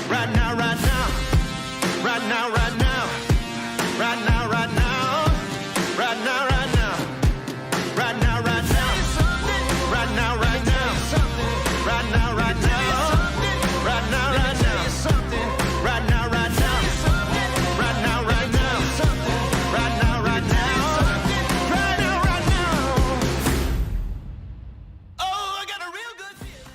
Right now, right now. Right now, right now. Right now, right now. Right now, right now. Right now, right now. Right now, right now. Right now, right now. Right now, right now. Right now, right now. Right now, right now. Right now, right now. Right now, right now. Oh, I got a real good feeling.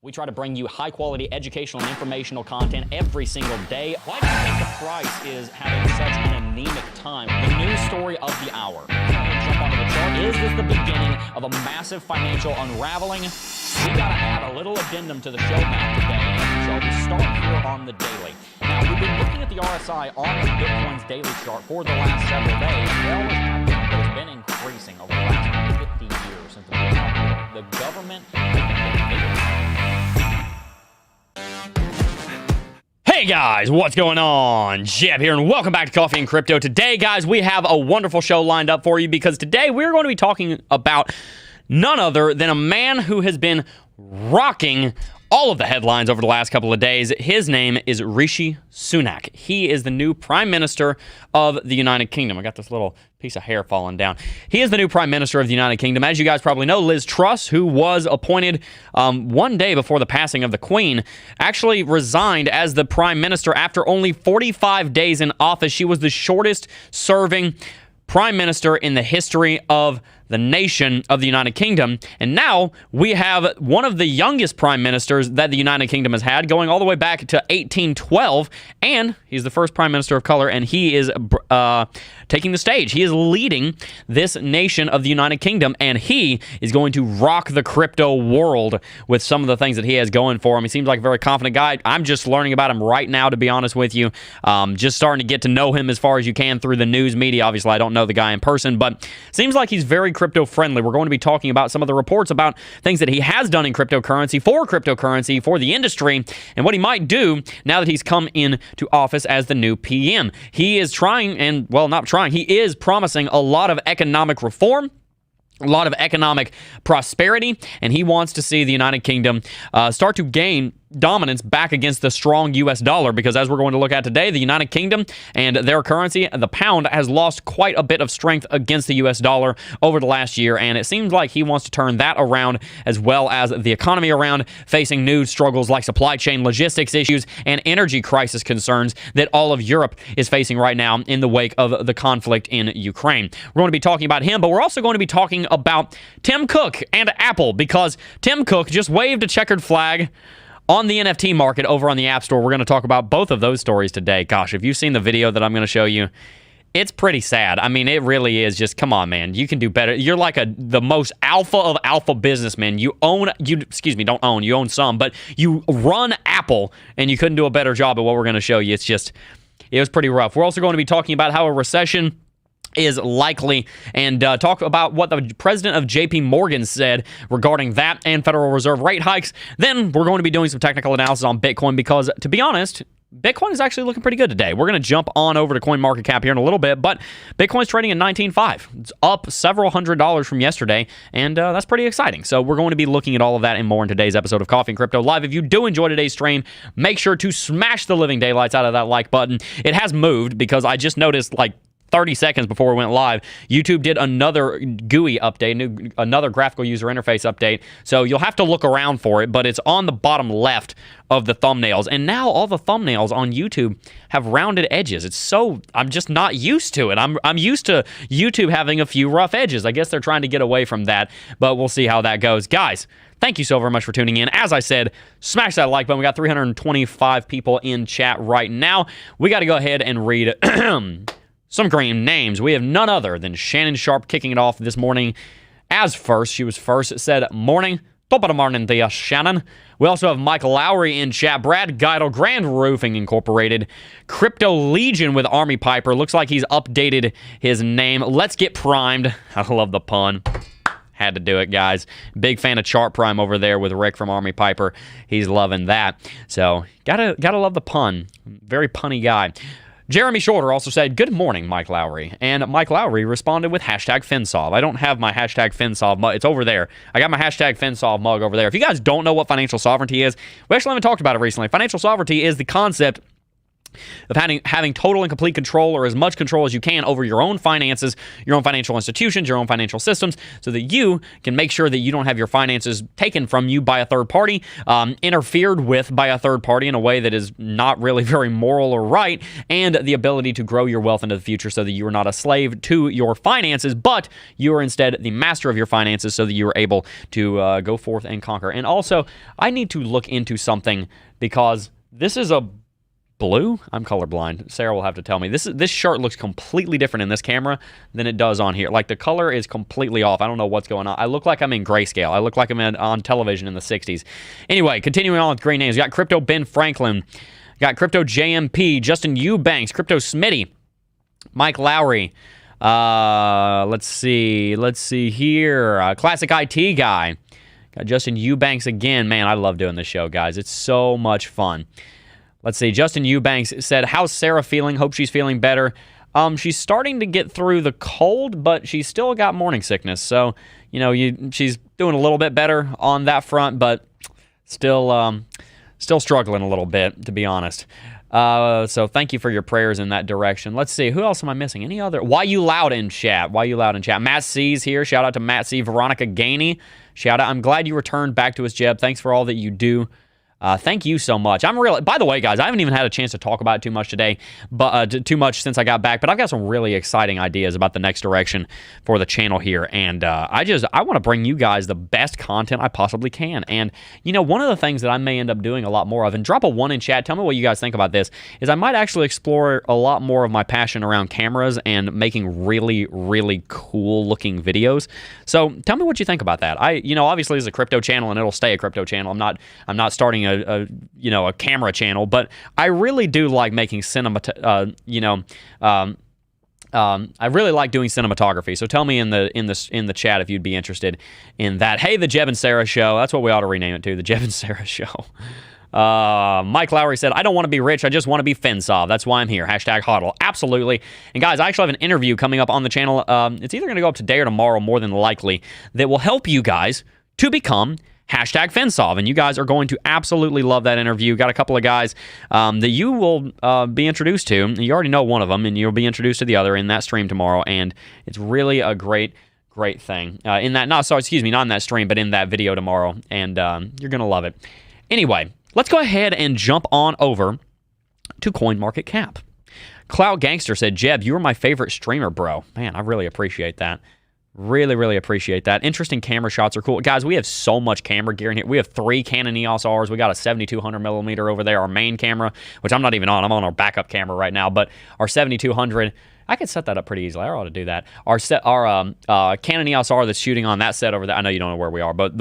We try to bring you high-quality educational and informational content every single day. Why do you think the price is having such an anemic time? The news story of the hour. Jump onto the chart. Is this the beginning of a massive financial unraveling? We got to add a little addendum to the show map today. So we start here on the daily. Now, we've been looking at the RSI on Bitcoin's daily chart for the last several days. It always has been, but it's been increasing over the last 50 years since the government has been bigger. Hey guys, what's going on? Jebb here, and welcome back to Coffee and Crypto. Today, guys, we have a wonderful show lined up for you because today we're going to be talking about none other than a man who has been rocking all of the headlines over the last couple of days. His name is Rishi Sunak. He is the new Prime Minister of the United Kingdom. I got this little piece of hair falling down. He is the new Prime Minister of the United Kingdom. As you guys probably know, Liz Truss, who was appointed one day before the passing of the Queen, actually resigned as the Prime Minister after only 45 days in office. She was the shortest serving Prime Minister in the history of the nation of the United Kingdom. And now we have one of the youngest prime ministers that the United Kingdom has had, going all the way back to 1812. And he's the first prime minister of color, and he is taking the stage. He is leading this nation of the United Kingdom, and he is going to rock the crypto world with some of the things that he has going for him. He seems like a very confident guy. I'm just learning about him right now, to be honest with you. Just starting to get to know him as far as you can through the news media. Obviously, I don't know the guy in person, but seems like he's very crypto friendly. We're going to be talking about some of the reports about things that he has done in cryptocurrency, for the industry, and what he might do now that he's come into office as the new PM. He is trying, and well, not trying, he is promising a lot of economic reform, a lot of economic prosperity, and he wants to see the United Kingdom start to gain dominance back against the strong U.S. dollar, because as we're going to look at today, the United Kingdom and their currency, the pound, has lost quite a bit of strength against the U.S. dollar over the last year, and it seems like he wants to turn that around, as well as the economy around, facing new struggles like supply chain logistics issues and energy crisis concerns that all of Europe is facing right now in the wake of the conflict in Ukraine. We're going to be talking about him, but we're also going to be talking about Tim Cook and Apple, because Tim Cook just waved a checkered flag on the NFT market over on the App Store. We're going to talk about both of those stories today. Gosh, if you've seen the video that I'm going to show you, it's pretty sad. I mean, it really is. Just come on, man. You can do better. You're like the most alpha of alpha businessmen. You own some, but you run Apple, and you couldn't do a better job at what we're going to show you. It was pretty rough. We're also going to be talking about how a recession is likely, and talk about what the president of JPMorgan said regarding that and Federal Reserve rate hikes. Then we're going to be doing some technical analysis on Bitcoin, because, to be honest, Bitcoin is actually looking pretty good today. We're going to jump on over to CoinMarketCap here in a little bit, but Bitcoin's trading at $19.5. It's up several $100s from yesterday, and that's pretty exciting. So we're going to be looking at all of that and more in today's episode of Coffee and Crypto Live. If you do enjoy today's stream, make sure to smash the living daylights out of that like button. It has moved, because I just noticed, like, 30 seconds before we went live, YouTube did another GUI update, another graphical user interface update. So you'll have to look around for it, but it's on the bottom left of the thumbnails. And now all the thumbnails on YouTube have rounded edges. I'm just not used to it. I'm used to YouTube having a few rough edges. I guess they're trying to get away from that, but we'll see how that goes. Guys, thank you so very much for tuning in. As I said, smash that like button. We got 325 people in chat right now. We got to go ahead and read some great names. We have none other than Shannon Sharp kicking it off this morning as first. She was first. It said, morning. Top of the morning there, Shannon. We also have Mike Lowry in chat. Brad Geidel, Grand Roofing Incorporated. Crypto Legion with Army Piper. Looks like he's updated his name. Let's get primed. I love the pun. Had to do it, guys. Big fan of Chart Prime over there with Rick from Army Piper. He's loving that. So, gotta love the pun. Very punny guy. Jeremy Shorter also said, good morning, Mike Lowry. And Mike Lowry responded with hashtag FinSolve. I don't have my hashtag FinSolve mug. It's over there. I got my hashtag FinSolve mug over there. If you guys don't know what financial sovereignty is, we actually haven't talked about it recently. Financial sovereignty is the concept of having total and complete control, or as much control as you can, over your own finances, your own financial institutions, your own financial systems, so that you can make sure that you don't have your finances taken from you by a third party, interfered with by a third party in a way that is not really very moral or right, and the ability to grow your wealth into the future so that you are not a slave to your finances, but you are instead the master of your finances so that you are able to go forth and conquer. And also, I need to look into something because this is a blue? I'm colorblind. Sarah will have to tell me. This shirt looks completely different in this camera than it does on here. Like, the color is completely off. I don't know what's going on. I look like I'm in grayscale. I look like I'm on television in the 60s. Anyway, continuing on with great names. We got Crypto Ben Franklin. Got Crypto JMP. Justin Eubanks. Crypto Smitty. Mike Lowry. Let's see here. Classic IT guy. Got Justin Eubanks again. Man, I love doing this show, guys. It's so much fun. Let's see. Justin Eubanks said, how's Sarah feeling? Hope she's feeling better. She's starting to get through the cold, but she's still got morning sickness. So, she's doing a little bit better on that front, but still struggling a little bit, to be honest. So thank you for your prayers in that direction. Let's see. Who else am I missing? Any other? Why You Loud in chat? Why You Loud in chat? Matt C's here. Shout out to Matt C. Veronica Gainey. Shout out. I'm glad you returned back to us, Jebb. Thanks for all that you do. Thank you so much. By the way, guys, I haven't even had a chance to talk about it too much today, but too much since I got back, but I've got some really exciting ideas about the next direction for the channel here, and I want to bring you guys the best content I possibly can. And one of the things that I may end up doing a lot more of, and drop a 1 in chat, tell me what you guys think about this, is I might actually explore a lot more of my passion around cameras and making really, really cool looking videos. So tell me what you think about that. Obviously it's a crypto channel and it'll stay a crypto channel. I'm not starting a camera channel, but I really do like making cinema. I really like doing cinematography. So tell me in the chat if you'd be interested in that. Hey, the Jebb and Sarah Show. That's what we ought to rename it to, the Jebb and Sarah Show. Mike Lowry said, I don't want to be rich. I just want to be FinSolve. That's why I'm here. Hashtag HODL. Absolutely. And guys, I actually have an interview coming up on the channel. It's either going to go up today or tomorrow, more than likely, that will help you guys to become hashtag FinSolve, and you guys are going to absolutely love that interview. Got a couple of guys that you will be introduced to. You already know one of them, and you'll be introduced to the other in that stream tomorrow, and it's really a great thing. Not in that stream, but in that video tomorrow, and you're going to love it. Anyway, let's go ahead and jump on over to CoinMarketCap. Cloud Gangster said, Jebb, you were my favorite streamer, bro. Man, I really appreciate that. Really, really appreciate that. Interesting camera shots are cool. Guys, we have so much camera gear in here. We have 3 Canon EOS Rs. We got a 7200 millimeter over there, our main camera, which I'm not even on. I'm on our backup camera right now, but our 7200, I could set that up pretty easily. I ought to do that. Our Canon EOS R that's shooting on that set over there. I know you don't know where we are, but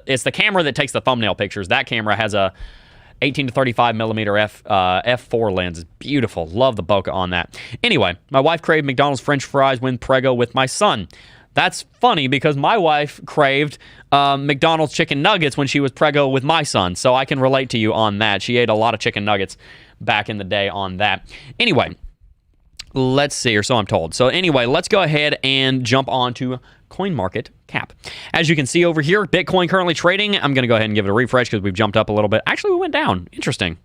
it's the camera that takes the thumbnail pictures. That camera has a 18 to 35 millimeter f4 lens. It's beautiful. Love the bokeh on that. Anyway, my wife craved McDonald's French fries when prego with my son. That's funny because my wife craved McDonald's chicken nuggets when she was prego with my son, so I can relate to you on that. She ate a lot of chicken nuggets back in the day on that. Anyway, let's see, or so I'm told. So anyway, let's go ahead and jump on to CoinMarketCap. As you can see over here, Bitcoin currently trading. I'm going to go ahead and give it a refresh because we've jumped up a little bit. Actually, we went down. Interesting.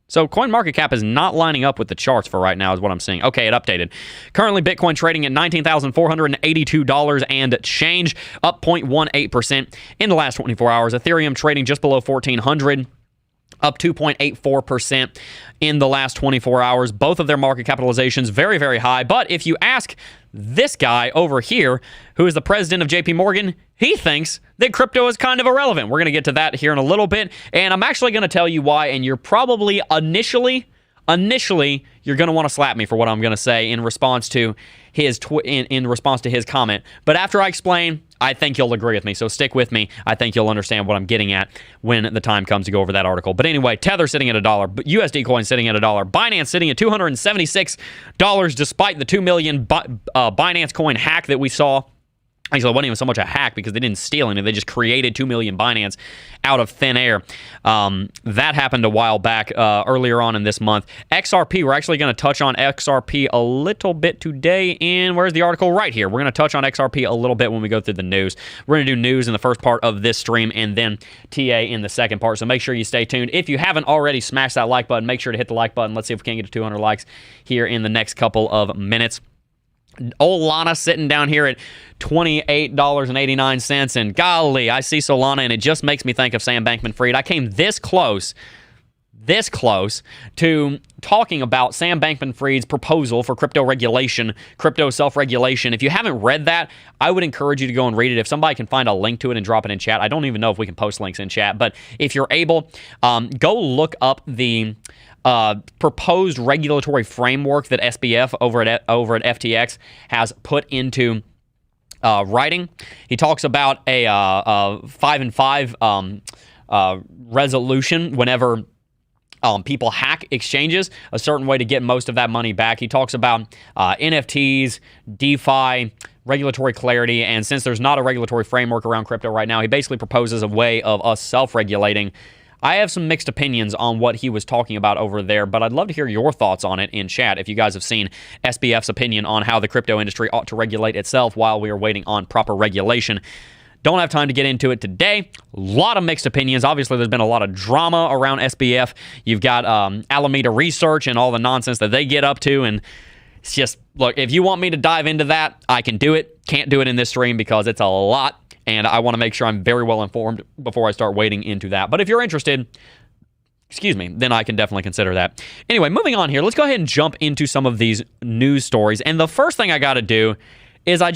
So CoinMarketCap is not lining up with the charts for right now is what I'm seeing. Okay, it updated. Currently, Bitcoin trading at $19,482 and change, up 0.18% in the last 24 hours. Ethereum trading just below 1,400, up 2.84% in the last 24 hours. Both of their market capitalizations very, very high. But if you ask this guy over here, who is the president of JPMorgan, he thinks that crypto is kind of irrelevant. We're going to get to that here in a little bit, and I'm actually going to tell you why, and you're probably initially, you're going to want to slap me for what I'm going to say in response to his in response to his comment. But after I explain, I think you'll agree with me. So stick with me. I think you'll understand what I'm getting at when the time comes to go over that article. But anyway, Tether sitting at $1, USD coin sitting at $1, Binance sitting at $276 despite the 2 million Binance coin hack that we saw Actually, it wasn't even so much a hack because they didn't steal any. They just created 2 million Binance out of thin air. That happened a while back, earlier on in this month. XRP, we're actually going to touch on XRP a little bit today. And where's the article? Right here. We're going to touch on XRP a little bit when we go through the news. We're going to do news in the first part of this stream and then TA in the second part. So make sure you stay tuned. If you haven't already smashed that like button, make sure to hit the like button. Let's see if we can get to 200 likes here in the next couple of minutes. Old Lana sitting down here at $28.89, and golly, I see Solana, and it just makes me think of Sam Bankman-Fried. I came this close to talking about Sam Bankman-Fried's proposal for crypto regulation, crypto self-regulation. If you haven't read that, I would encourage you to go and read it. If somebody can find a link to it and drop it in chat, I don't even know if we can post links in chat, but if you're able, go look up the proposed regulatory framework that SBF over at FTX has put into writing. He talks about a 5-and-5 resolution whenever people hack exchanges, a certain way to get most of that money back. He talks about NFTs, DeFi, regulatory clarity, and since there's not a regulatory framework around crypto right now, he basically proposes a way of us self-regulating. I have some mixed opinions on what he was talking about over there, but I'd love to hear your thoughts on it in chat if you guys have seen SBF's opinion on how the crypto industry ought to regulate itself while we are waiting on proper regulation. Don't have time to get into it today. A lot of mixed opinions. Obviously, there's been a lot of drama around SBF. You've got Alameda Research and all the nonsense that they get up to, and it's just, look, if you want me to dive into that, I can do it. Can't do it in this stream because it's a lot. And I want to make sure I'm very well informed before I start wading into that. But if you're interested, then I can definitely consider that. Anyway, moving on here, let's go ahead and jump into some of these news stories. And the first thing I got to do is I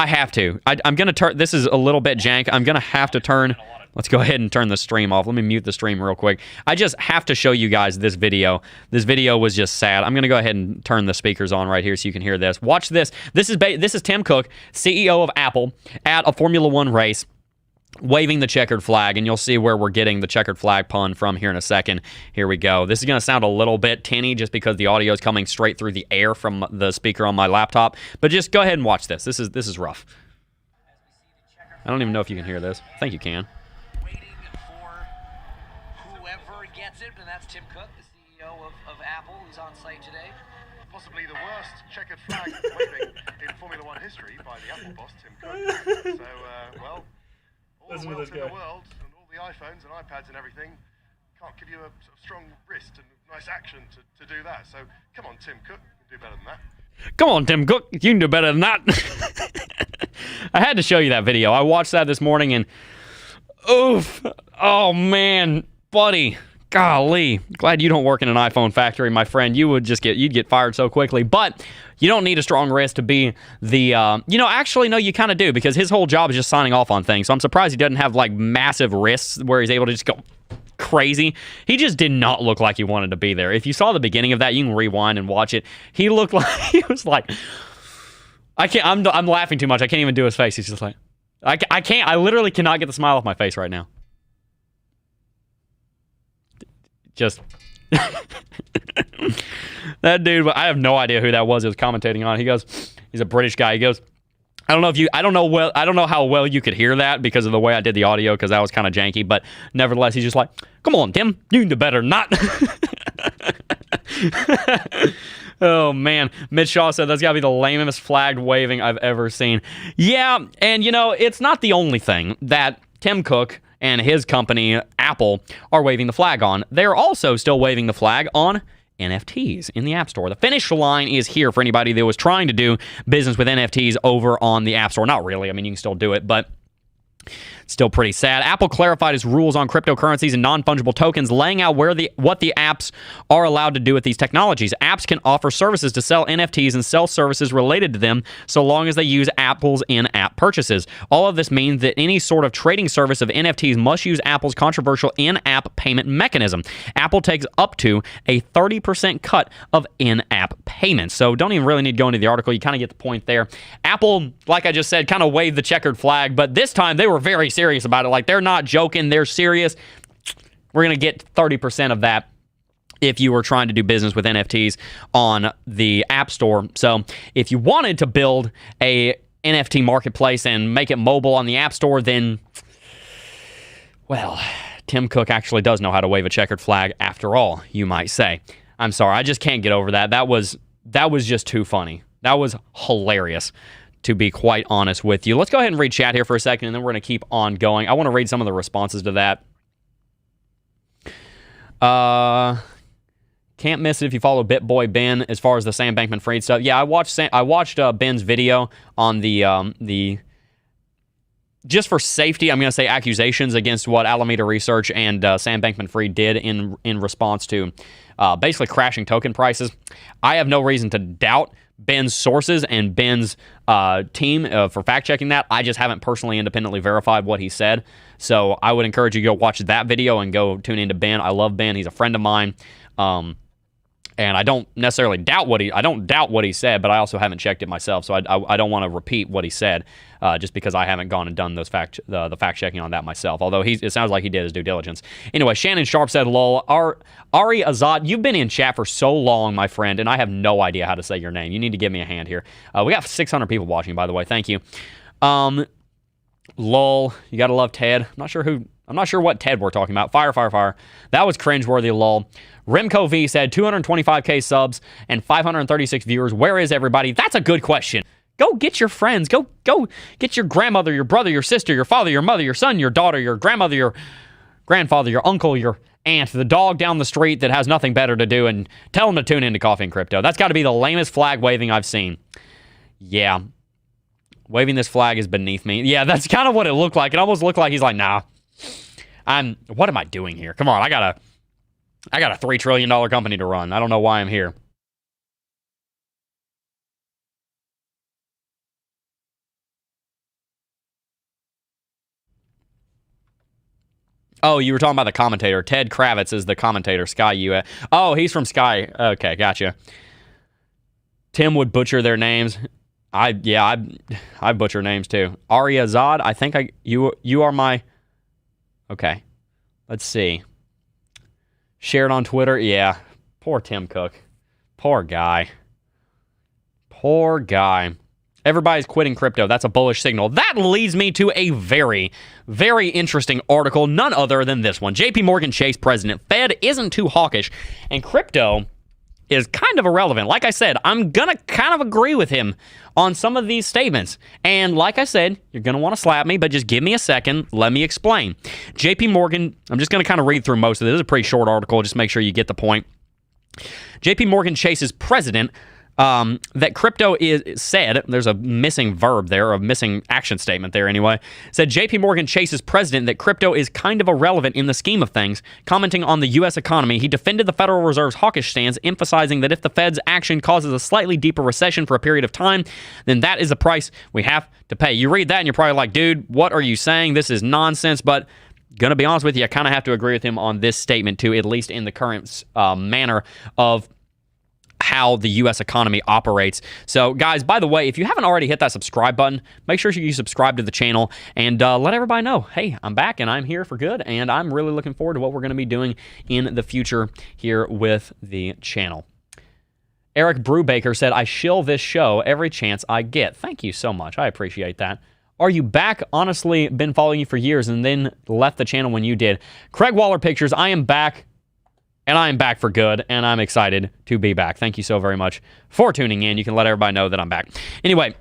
have to. I'm going to turn, this is a little bit jank. I'm going to have to turn, let's go ahead and turn the stream off. Let me mute the stream real quick. I just have to show you guys this video. This video was just sad. I'm going to go ahead and turn the speakers on right here so you can hear this. Watch this. This is Tim Cook, CEO of Apple, at a Formula One race, waving the checkered flag, and you'll see where we're getting the checkered flag pun from here in a second. Here we go. This is going to sound a little bit tinny just because the audio is coming straight through the air from the speaker on my laptop, but just go ahead and watch this. This is rough. I don't even know if you can hear this. I think you can. And that's Tim Cook, the CEO of Apple, who's on site today. Possibly the worst checkered flag waving in Formula One history by the Apple boss, Tim Cook. So, well, all the wealth in the world and all the iPhones and iPads and everything can't give you a sort of strong wrist and nice action to do that. So, come on, Tim Cook, you can do better than that. Come on, Tim Cook, you can do better than that. I had to show you that video. I watched that this morning and, oof, oh man, buddy. Golly, glad you don't work in an iPhone factory, my friend. You'd get fired so quickly. But you don't need a strong wrist to be the, actually, no, you kind of do, because his whole job is just signing off on things. So I'm surprised he doesn't have, like, massive wrists where he's able to just go crazy. He just did not look like he wanted to be there. If you saw the beginning of that, you can rewind and watch it. He looked like, he was like, I'm laughing too much. I can't even do his face. He's just like, I literally cannot get the smile off my face right now. Just that dude, I have no idea who that was. He was commentating on it. He goes, he's a British guy. He goes, I don't know how well you could hear that because of the way I did the audio, because that was kind of janky, but nevertheless, he's just like, come on, Tim, you can do better than that. Oh man, Mitch Shaw said that's gotta be the lamest flag waving I've ever seen. Yeah, and it's not the only thing that Tim Cook and his company, Apple, are waving the flag on. They're also still waving the flag on NFTs in the App Store. The finish line is here for anybody that was trying to do business with NFTs over on the App Store. Not really. I mean, you can still do it, but still pretty sad. Apple clarified its rules on cryptocurrencies and non-fungible tokens, laying out what the apps are allowed to do with these technologies. Apps can offer services to sell NFTs and sell services related to them so long as they use Apple's in-app purchases. All of this means that any sort of trading service of NFTs must use Apple's controversial in-app payment mechanism. Apple takes up to a 30% cut of in-app payments. So don't even really need to go into the article. You kind of get the point there. Apple, like I just said, kind of waved the checkered flag, but this time they were very serious about it. Like, they're not joking. They're serious. We're going to get 30% of that if you were trying to do business with NFTs on the App Store. So if you wanted to build a NFT marketplace and make it mobile on the App Store, then, well, Tim Cook actually does know how to wave a checkered flag after all, you might say. I'm sorry, I just can't get over that. That was just too funny. That was hilarious, to be quite honest with you. Let's go ahead and read chat here for a second, and then we're going to keep on going. I want to read some of the responses to that. Can't miss it if you follow BitBoy Ben as far as the Sam Bankman-Fried stuff. Yeah, I watched Ben's video on the just for safety, I'm going to say accusations against what Alameda Research and Sam Bankman-Fried did in response to basically crashing token prices. I have no reason to doubt Ben's sources and Ben's team for fact-checking that. I just haven't personally independently verified what he said. So I would encourage you to go watch that video and go tune into Ben. I love Ben. He's a friend of mine. And I don't necessarily doubt what he said, but I also haven't checked it myself, so I don't want to repeat what he said just because I haven't gone and done those fact checking on that myself. Although it sounds like he did his due diligence. Anyway, Shannon Sharp said, "Lol, Ari Azad, you've been in chat for so long, my friend, and I have no idea how to say your name. You need to give me a hand here. We got 600 people watching, by the way. Thank you. Lol, you gotta love Ted. I'm not sure what Ted we're talking about. Fire. That was cringeworthy, lol. Remco V said 225k subs and 536 viewers. Where is everybody? That's a good question. Go get your friends. Go get your grandmother, your brother, your sister, your father, your mother, your son, your daughter, your grandmother, your grandfather, your uncle, your aunt, the dog down the street that has nothing better to do, and tell them to tune into Coffee and Crypto. That's got to be the lamest flag waving I've seen. Yeah. Waving this flag is beneath me. Yeah, that's kind of what it looked like. It almost looked like he's like, nah. What am I doing here? Come on, I got a $3 trillion company to run. I don't know why I'm here. Oh, you were talking about the commentator. Ted Kravitz is the commentator. Sky US. Oh, he's from Sky. Okay, gotcha. Tim would butcher their names. I butcher names too. Aria Zod, I think you are my... Okay, let's see. Shared on Twitter. Yeah, poor Tim Cook. Poor guy. Everybody's quitting crypto. That's a bullish signal. That leads me to a very, very interesting article, none other than this one. JPMorgan Chase president, Fed isn't too hawkish, and crypto is kind of irrelevant. Like I said, I'm going to kind of agree with him on some of these statements. And like I said, you're going to want to slap me, but just give me a second. Let me explain. JPMorgan, I'm just going to kind of read through most of this. This is a pretty short article. Just make sure you get the point. JPMorgan Chase's president that crypto is said, there's a missing verb there, a missing action statement there anyway, said JPMorgan Chase's president that crypto is kind of irrelevant in the scheme of things. Commenting on the U.S. economy, he defended the Federal Reserve's hawkish stance, emphasizing that if the Fed's action causes a slightly deeper recession for a period of time, then that is the price we have to pay. You read that and you're probably like, dude, what are you saying? This is nonsense, but gonna be honest with you, I kind of have to agree with him on this statement too, at least in the current manner of how the U.S. economy operates. So, guys, by the way, if you haven't already hit that subscribe button, make sure you subscribe to the channel and let everybody know, hey, I'm back and I'm here for good, and I'm really looking forward to what we're going to be doing in the future here with the channel. Eric Brubaker said, I shill this show every chance I get. Thank you so much. I appreciate that. Are you back? Honestly, been following you for years and then left the channel when you did. Craig Waller Pictures, I am back. And I'm back for good, and I'm excited to be back. Thank you so very much for tuning in. You can let everybody know that I'm back. Anyway,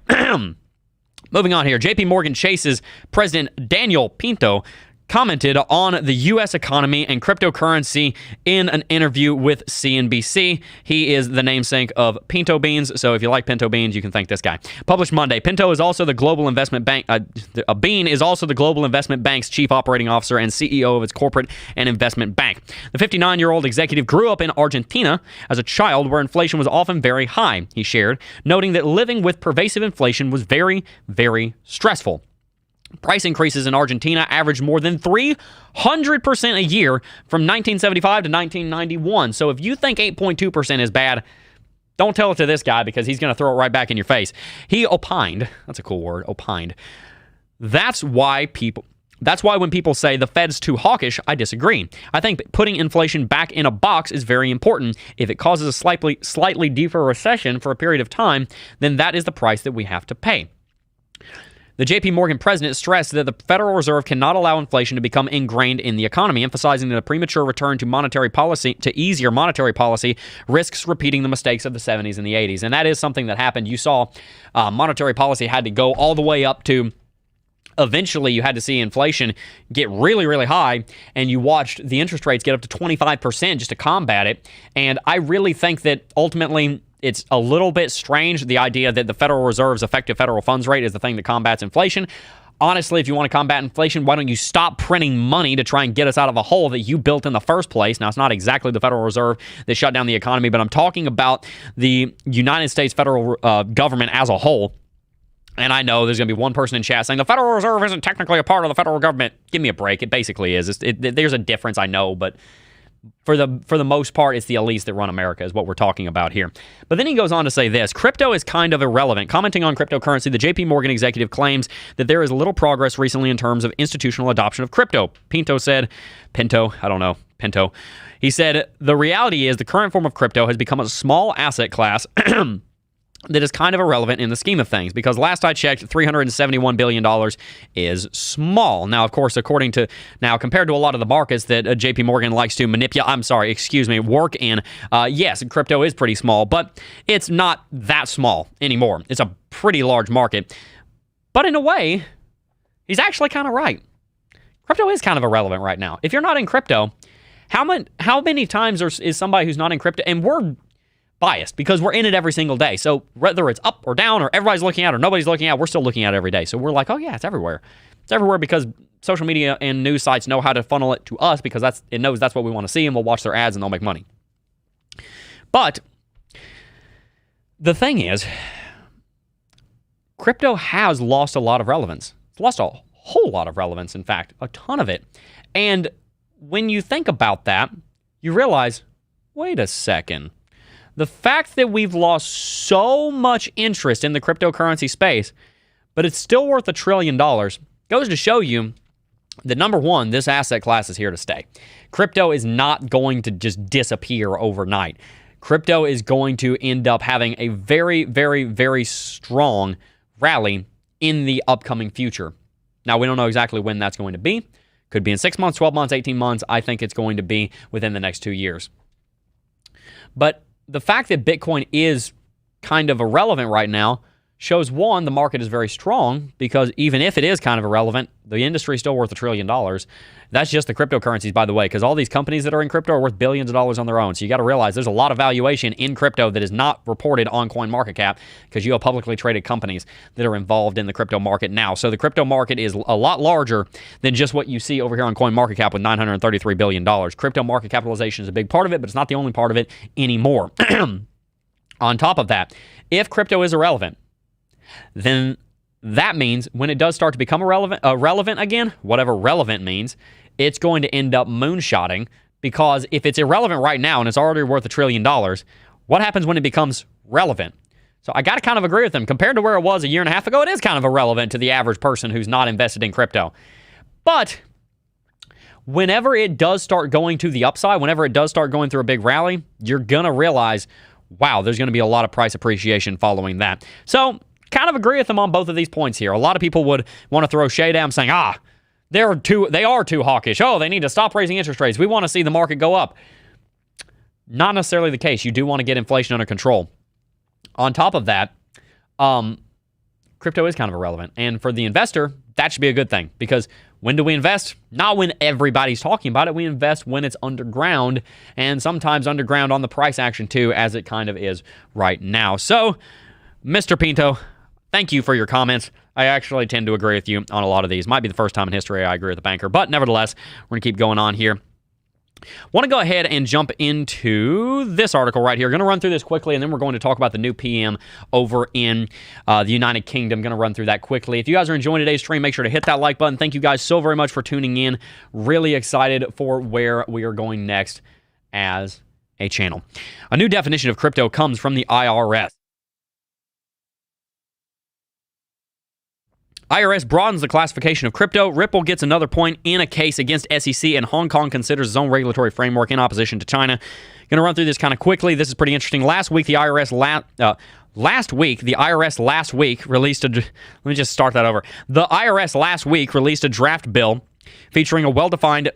moving on here. JPMorgan Chase's president, Daniel Pinto, commented on the U.S. economy and cryptocurrency in an interview with CNBC. He is the namesake of Pinto Beans, so if you like Pinto Beans, you can thank this guy. Published Monday, Pinto is also the Global Investment Bank. Bean is also the Global Investment Bank's chief operating officer and CEO of its corporate and investment bank. The 59-year-old executive grew up in Argentina as a child where inflation was often very high, he shared, noting that living with pervasive inflation was very, very stressful. Price increases in Argentina averaged more than 300% a year from 1975 to 1991. So if you think 8.2% is bad, don't tell it to this guy because he's going to throw it right back in your face. He opined, that's a cool word, opined. That's why when people say the Fed's too hawkish, I disagree. I think putting inflation back in a box is very important. If it causes a slightly deeper recession for a period of time, then that is the price that we have to pay. The JPMorgan president stressed that the Federal Reserve cannot allow inflation to become ingrained in the economy, emphasizing that a premature return to easier monetary policy risks repeating the mistakes of the 70s and the 80s. And that is something that happened. You saw monetary policy had to go all the way up to eventually you had to see inflation get really, really high, and you watched the interest rates get up to 25% just to combat it. And I really think that ultimately it's a little bit strange, the idea that the Federal Reserve's effective federal funds rate is the thing that combats inflation. Honestly, if you want to combat inflation, why don't you stop printing money to try and get us out of a hole that you built in the first place? Now, it's not exactly the Federal Reserve that shut down the economy, but I'm talking about the United States federal government as a whole. And I know there's going to be one person in chat saying the Federal Reserve isn't technically a part of the federal government. Give me a break. It basically is. There's a difference, I know, but for the most part, it's the elites that run America is what we're talking about here. But then he goes on to say this: crypto is kind of irrelevant. Commenting on cryptocurrency, the JPMorgan executive claims that there is little progress recently in terms of institutional adoption of crypto. Pinto. He said, the reality is the current form of crypto has become a small asset class that is kind of irrelevant in the scheme of things, because last I checked, $371 billion is small. Now, of course, compared to a lot of the markets that JPMorgan likes to work in, yes, crypto is pretty small, but it's not that small anymore. It's a pretty large market. But in a way, he's actually kind of right. Crypto is kind of irrelevant right now. If you're not in crypto, how many times is somebody who's not in crypto, and we're biased because we're in it every single day. So whether it's up or down or everybody's looking at or nobody's looking at, we're still looking at it every day. So we're like, oh yeah, it's everywhere. It's everywhere because social media and news sites know how to funnel it to us because it knows that's what we want to see, and we'll watch their ads and they'll make money. But the thing is, crypto has lost a lot of relevance. It's lost a whole lot of relevance, in fact, a ton of it. And when you think about that, you realize, wait a second. The fact that we've lost so much interest in the cryptocurrency space, but it's still worth $1 trillion, goes to show you that, number one, this asset class is here to stay. Crypto is not going to just disappear overnight. Crypto is going to end up having a very, very, very strong rally in the upcoming future. Now, we don't know exactly when that's going to be. Could be in 6 months, 12 months, 18 months. I think it's going to be within the next 2 years. But the fact that Bitcoin is kind of irrelevant right now shows, one, the market is very strong, because even if it is kind of irrelevant, the industry is still worth $1 trillion. That's just the cryptocurrencies, by the way, because all these companies that are in crypto are worth billions of dollars on their own. So you got to realize there's a lot of valuation in crypto that is not reported on CoinMarketCap, because you have publicly traded companies that are involved in the crypto market now. So the crypto market is a lot larger than just what you see over here on CoinMarketCap with $933 billion. Crypto market capitalization is a big part of it, but it's not the only part of it anymore. On top of that, if crypto is irrelevant, then that means when it does start to become relevant again, whatever relevant means, it's going to end up moonshotting, because if it's irrelevant right now and it's already worth $1 trillion, what happens when it becomes relevant? So I got to kind of agree with them. Compared to where it was a year and a half ago, it is kind of irrelevant to the average person who's not invested in crypto. But whenever it does start going to the upside, whenever it does start going through a big rally, you're going to realize, wow, there's going to be a lot of price appreciation following that. So kind of agree with them on both of these points here. A lot of people would want to throw shade at them saying, they are too hawkish. Oh, they need to stop raising interest rates. We want to see the market go up. Not necessarily the case. You do want to get inflation under control. On top of that, crypto is kind of irrelevant. And for the investor, that should be a good thing, because when do we invest? Not when everybody's talking about it. We invest when it's underground, and sometimes underground on the price action too, as it kind of is right now. So, Mr. Pinto, thank you for your comments. I actually tend to agree with you on a lot of these. Might be the first time in history I agree with the banker, but nevertheless, we're going to keep going on here. Want to go ahead and jump into this article right here. Going to run through this quickly, and then we're going to talk about the new PM over in the United Kingdom. Going to run through that quickly. If you guys are enjoying today's stream, make sure to hit that like button. Thank you guys so very much for tuning in. Really excited for where we are going next as a channel. A new definition of crypto comes from the IRS. IRS broadens the classification of crypto. Ripple gets another point in a case against SEC, and Hong Kong considers its own regulatory framework in opposition to China. Going to run through this kind of quickly. This is pretty interesting. Last week, the IRS Last week, the IRS last week released a... Let me just start that over. The IRS last week released a draft bill featuring a well-defined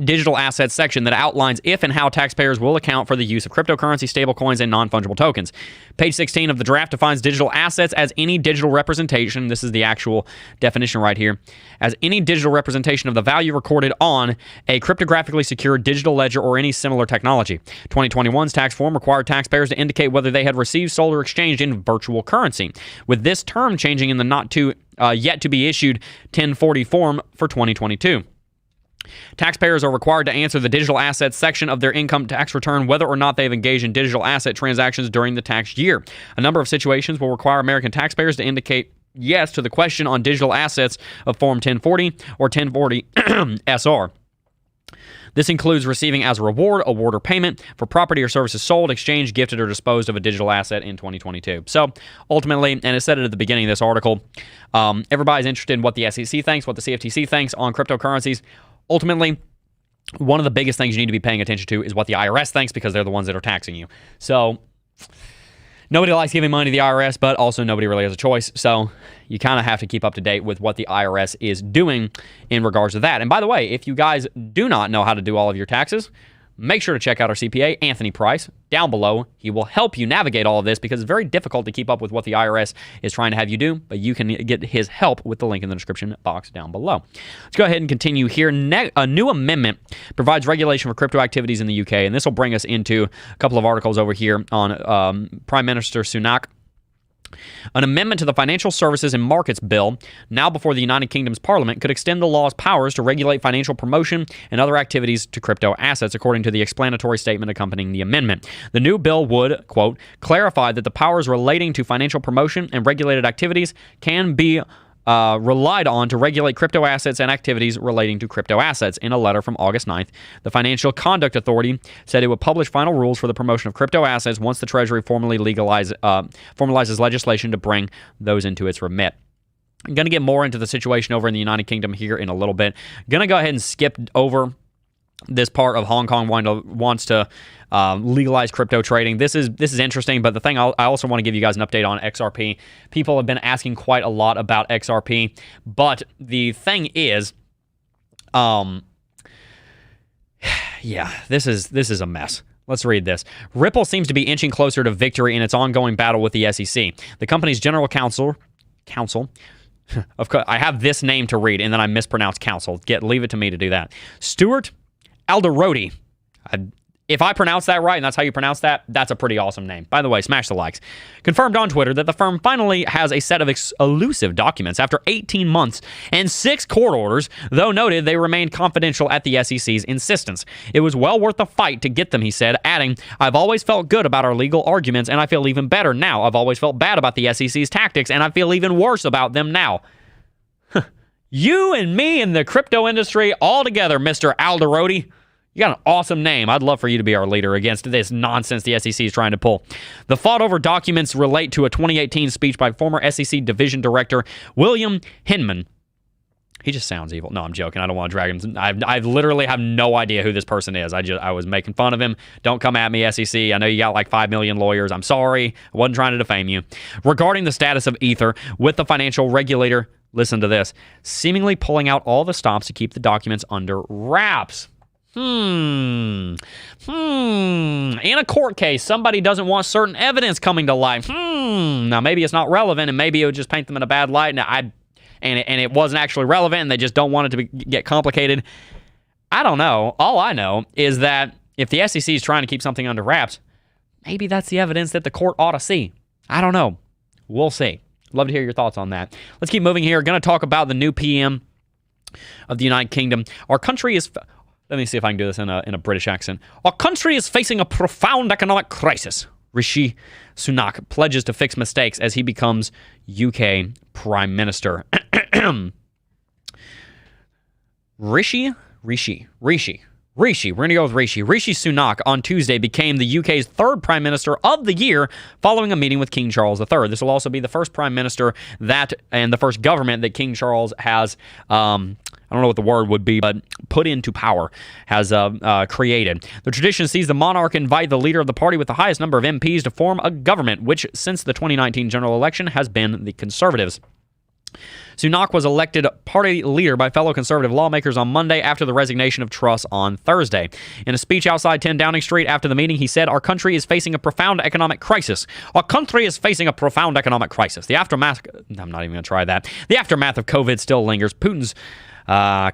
digital assets section that outlines if and how taxpayers will account for the use of cryptocurrency, stablecoins, and non-fungible tokens. Page 16 of the draft defines digital assets as any digital representation, this is the actual definition right here, as any digital representation of the value recorded on a cryptographically secured digital ledger or any similar technology. 2021's tax form required taxpayers to indicate whether they had received, sold, or exchanged in virtual currency, with this term changing in the not too yet to be issued 1040 form for 2022. Taxpayers are required to answer the digital assets section of their income tax return whether or not they've engaged in digital asset transactions during the tax year. A number of situations will require American taxpayers to indicate yes to the question on digital assets of Form 1040 or 1040 SR. This includes receiving as a reward, award, or payment for property or services sold, exchanged, gifted, or disposed of a digital asset in 2022. So, ultimately, and it said it at the beginning of this article, everybody's interested in what the SEC thinks, what the CFTC thinks on cryptocurrencies. Ultimately, one of the biggest things you need to be paying attention to is what the IRS thinks, because they're the ones that are taxing you. So, nobody likes giving money to the IRS, but also nobody really has a choice. So, you kind of have to keep up to date with what the IRS is doing in regards to that. And by the way, if you guys do not know how to do all of your taxes, make sure to check out our CPA, Anthony Price, down below. He will help you navigate all of this because it's very difficult to keep up with what the IRS is trying to have you do, but you can get his help with the link in the description box down below. Let's go ahead and continue here. A new amendment provides regulation for crypto activities in the UK, and this will bring us into a couple of articles over here on Prime Minister Sunak. An amendment to the Financial Services and Markets Bill, now before the United Kingdom's Parliament, could extend the law's powers to regulate financial promotion and other activities to crypto assets, according to the explanatory statement accompanying the amendment. The new bill would, quote, clarify that the powers relating to financial promotion and regulated activities can be relied on to regulate crypto assets and activities relating to crypto assets. In a letter from August 9th, the Financial Conduct Authority said it would publish final rules for the promotion of crypto assets once the Treasury formally formalizes legislation to bring those into its remit. I'm going to get more into the situation over in the United Kingdom here in a little bit. Going to go ahead and skip over this part of Hong Kong wants to legalize crypto trading. This is interesting, but the thing I also want to give you guys an update on XRP. People have been asking quite a lot about XRP, but the thing is, yeah, this is a mess. Let's read this. Ripple seems to be inching closer to victory in its ongoing battle with the SEC. The company's general counsel. Of course, I have this name to read, and then I mispronounce counsel. Leave it to me to do that. Stuart Alderodi. If I pronounce that right, and that's how you pronounce that, that's a pretty awesome name. By the way, smash the likes. Confirmed on Twitter that the firm finally has a set of elusive documents after 18 months and 6 court orders, though noted they remained confidential at the SEC's insistence. It was well worth the fight to get them, he said, adding, I've always felt good about our legal arguments, and I feel even better now. I've always felt bad about the SEC's tactics, and I feel even worse about them now. You and me in the crypto industry all together, Mr. Alderodi. You got an awesome name. I'd love for you to be our leader against this nonsense the SEC is trying to pull. The fought-over documents relate to a 2018 speech by former SEC Division Director William Hinman. He just sounds evil. No, I'm joking. I don't want to drag him. I literally have no idea who this person is. I was making fun of him. Don't come at me, SEC. I know you got like 5 million lawyers. I'm sorry. I wasn't trying to defame you. Regarding the status of Ether, with the financial regulator, listen to this, seemingly pulling out all the stops to keep the documents under wraps. In a court case, somebody doesn't want certain evidence coming to light. Now, maybe it's not relevant, and maybe it would just paint them in a bad light, and it wasn't actually relevant, and they just don't want it to get complicated. I don't know. All I know is that if the SEC is trying to keep something under wraps, maybe that's the evidence that the court ought to see. I don't know. We'll see. Love to hear your thoughts on that. Let's keep moving here. Going to talk about the new PM of the United Kingdom. Our country is... Let me see if I can do this in a British accent. Our country is facing a profound economic crisis. Rishi Sunak pledges to fix mistakes as he becomes UK Prime Minister. Rishi. We're going to go with Rishi. Rishi Sunak on Tuesday became the UK's 3rd Prime Minister of the year following a meeting with King Charles III. This will also be the first Prime Minister and the first government that King Charles has I don't know what the word would be, but put into power, has created. The tradition sees the monarch invite the leader of the party with the highest number of MPs to form a government, which since the 2019 general election has been the Conservatives. Sunak was elected party leader by fellow Conservative lawmakers on Monday after the resignation of Truss on Thursday. In a speech outside 10 Downing Street after the meeting, he said, "Our country is facing a profound economic crisis. Our country is facing a profound economic crisis. The aftermath..." I'm not even going to try that. "The aftermath of COVID still lingers. Putin's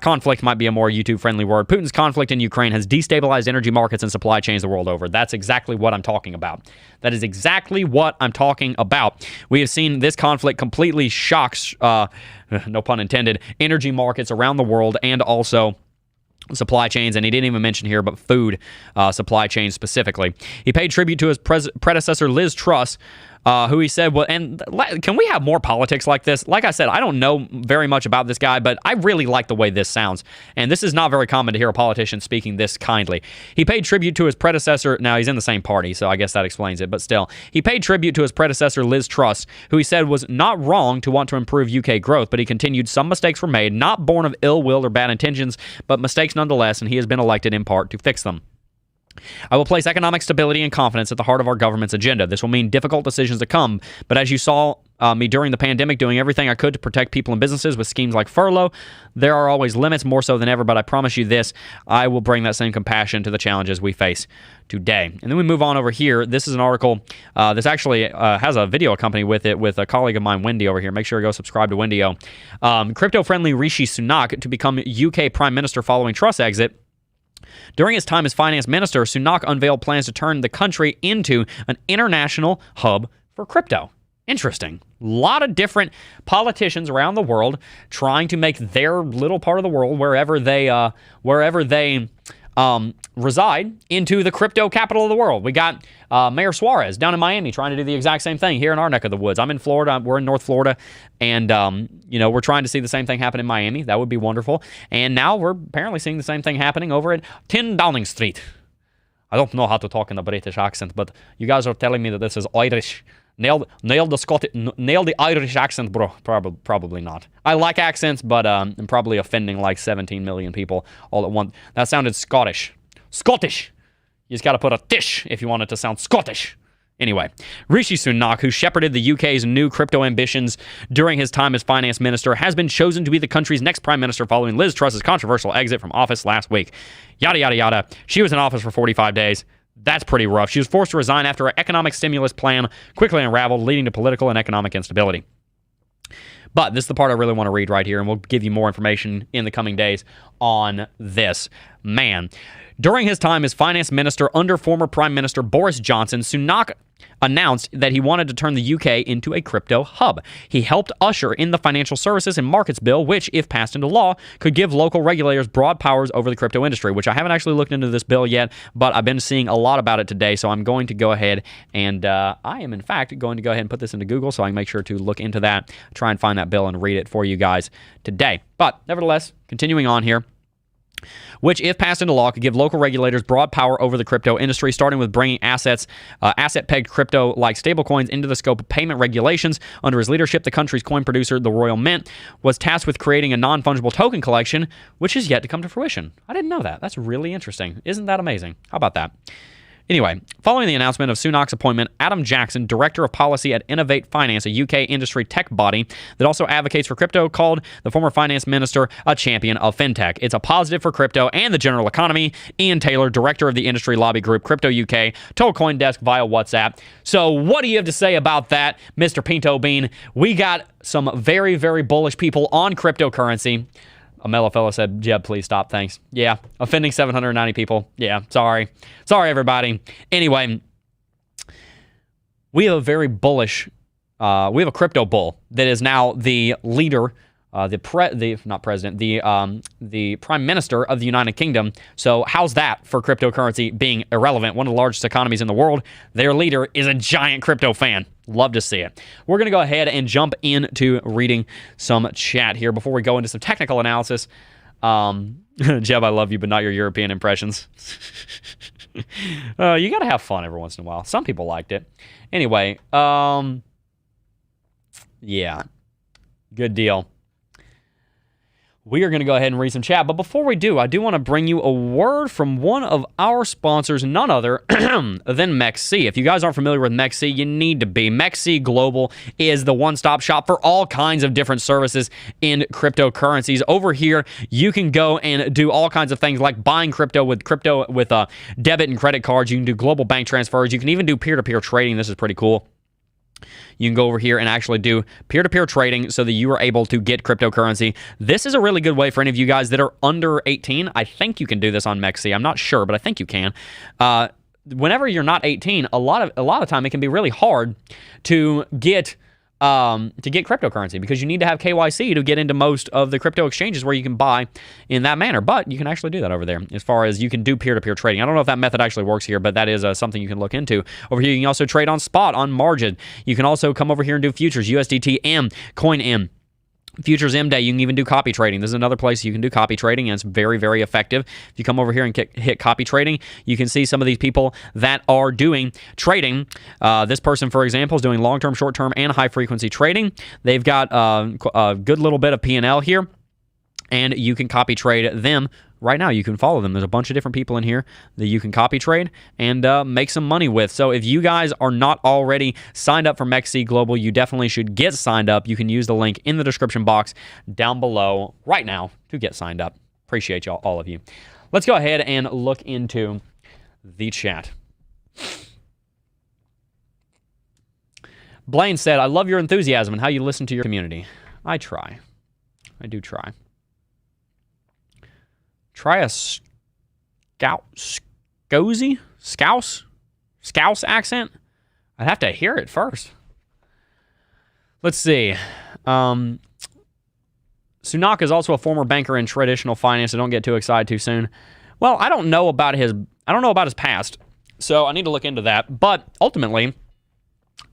conflict might be a more YouTube-friendly word. Putin's conflict in Ukraine has destabilized energy markets and supply chains the world over." That's exactly what I'm talking about. That is exactly what I'm talking about. We have seen this conflict completely shocks, no pun intended, energy markets around the world and also supply chains, and he didn't even mention here, but food supply chains specifically. He paid tribute to his predecessor, Liz Truss, who he said, well, and can we have more politics like this? Like I said, I don't know very much about this guy, but I really like the way this sounds. And this is not very common to hear a politician speaking this kindly. He paid tribute to his predecessor. Now, he's in the same party, so I guess that explains it, but still. He paid tribute to his predecessor, Liz Truss, who he said was not wrong to want to improve UK growth, but he continued some mistakes were made, not born of ill will or bad intentions, but mistakes nonetheless, and he has been elected in part to fix them. "I will place economic stability and confidence at the heart of our government's agenda. This will mean difficult decisions to come, but as you saw me during the pandemic doing everything I could to protect people and businesses with schemes like furlough, there are always limits, more so than ever, but I promise you this, I will bring that same compassion to the challenges we face today." And then we move on over here. This is an article. This actually has a video accompanied with it with a colleague of mine, Wendy, over here. Make sure you go subscribe to Wendy-O. Crypto-friendly Rishi Sunak to become UK Prime Minister following Truss exit. During his time as finance minister, Sunak unveiled plans to turn the country into an international hub for crypto. Interesting. A lot of different politicians around the world trying to make their little part of the world, wherever they reside, into the crypto capital of the world. We got Mayor Suarez down in Miami trying to do the exact same thing here in our neck of the woods. I'm in Florida. We're in North Florida. And, we're trying to see the same thing happen in Miami. That would be wonderful. And now we're apparently seeing the same thing happening over at 10 Downing Street. I don't know how to talk in a British accent, but you guys are telling me that this is Irish. Nailed the Irish accent, bro. Probably not. I like accents, but I'm probably offending like 17 million people all at once. That sounded Scottish. Scottish! You just got to put a tish if you want it to sound Scottish. Anyway, Rishi Sunak, who shepherded the UK's new crypto ambitions during his time as finance minister, has been chosen to be the country's next prime minister following Liz Truss's controversial exit from office last week. Yada, yada, yada. She was in office for 45 days. That's pretty rough. She was forced to resign after her economic stimulus plan quickly unraveled, leading to political and economic instability. But this is the part I really want to read right here, and we'll give you more information in the coming days on this. Man. During his time as finance minister under former Prime Minister Boris Johnson, Sunak announced that he wanted to turn the UK into a crypto hub. He helped usher in the Financial Services and Markets Bill, which, if passed into law, could give local regulators broad powers over the crypto industry, which I haven't actually looked into this bill yet, but I've been seeing a lot about it today, so I'm going to go ahead and I am, in fact, going to go ahead and put this into Google, so I can make sure to look into that, try and find that bill and read it for you guys today. But nevertheless, continuing on here, which, if passed into law, could give local regulators broad power over the crypto industry, starting with bringing asset-pegged crypto like stablecoins into the scope of payment regulations. Under his leadership, the country's coin producer, the Royal Mint, was tasked with creating a non-fungible token collection, which is yet to come to fruition. I didn't know that. That's really interesting. Isn't that amazing? How about that? Anyway, following the announcement of Sunak's appointment, Adam Jackson, Director of Policy at Innovate Finance, a UK industry tech body that also advocates for crypto, called the former finance minister a champion of fintech. It's a positive for crypto and the general economy. Ian Taylor, Director of the industry lobby group Crypto UK, told CoinDesk via WhatsApp. So what do you have to say about that, Mr. Pinto Bean? We got some very, very bullish people on cryptocurrency. A mellow fellow said, "Jebb, please stop, thanks." Yeah, offending 790 people. Yeah, sorry. Sorry, everybody. Anyway, we have a very bullish, we have a crypto bull that is now the leader, the prime minister of the United Kingdom. So how's that for cryptocurrency being irrelevant? One of the largest economies in the world. Their leader is a giant crypto fan. Love to see it. We're going to go ahead and jump into reading some chat here before we go into some technical analysis. Jebb, I love you, but not your European impressions. You got to have fun every once in a while. Some people liked it. Anyway, yeah, good deal. we are going to go ahead and read some chat. But before we do, I do want to bring you a word from one of our sponsors, none other than MEXC. If you guys aren't familiar with MEXC, you need to be. MEXC Global is the one-stop shop for all kinds of different services in cryptocurrencies. Over here, you can go and do all kinds of things like buying crypto with debit and credit cards. You can do global bank transfers. You can even do peer-to-peer trading. This is pretty cool. You can go over here and actually do peer-to-peer trading so that you are able to get cryptocurrency. This is a really good way for any of you guys that are under 18. I think you can do this on MEXC. I'm not sure, but I think you can. Whenever you're not 18, a lot of time it can be really hard to get cryptocurrency because you need to have KYC to get into most of the crypto exchanges where you can buy in that manner. But you can actually do that over there as far as you can do peer-to-peer trading. I don't know if that method actually works here, but that is something you can look into. Over here, you can also trade on spot, on margin. You can also come over here and do futures, USDT M, Coin M. Futures M Day, you can even do copy trading. This is another place you can do copy trading, and it's very, very effective. If you come over here and hit copy trading, you can see some of these people that are doing trading. This person, for example, is doing long-term, short-term, and high-frequency trading. They've got a good little bit of P&L here, and you can copy trade them. Right now, you can follow them. There's a bunch of different people in here that you can copy trade and make some money with. So if you guys are not already signed up for MEXC Global, you definitely should get signed up. You can use the link in the description box down below right now to get signed up. Appreciate y'all, all of you. Let's go ahead and look into the chat. Blaine said, I love your enthusiasm and how you listen to your community. I try. I do try. Try a Scouse accent? I'd have to hear it first. Let's see. Sunak is also a former banker in traditional finance, so don't get too excited too soon. Well, I don't know about his past, so I need to look into that. But ultimately,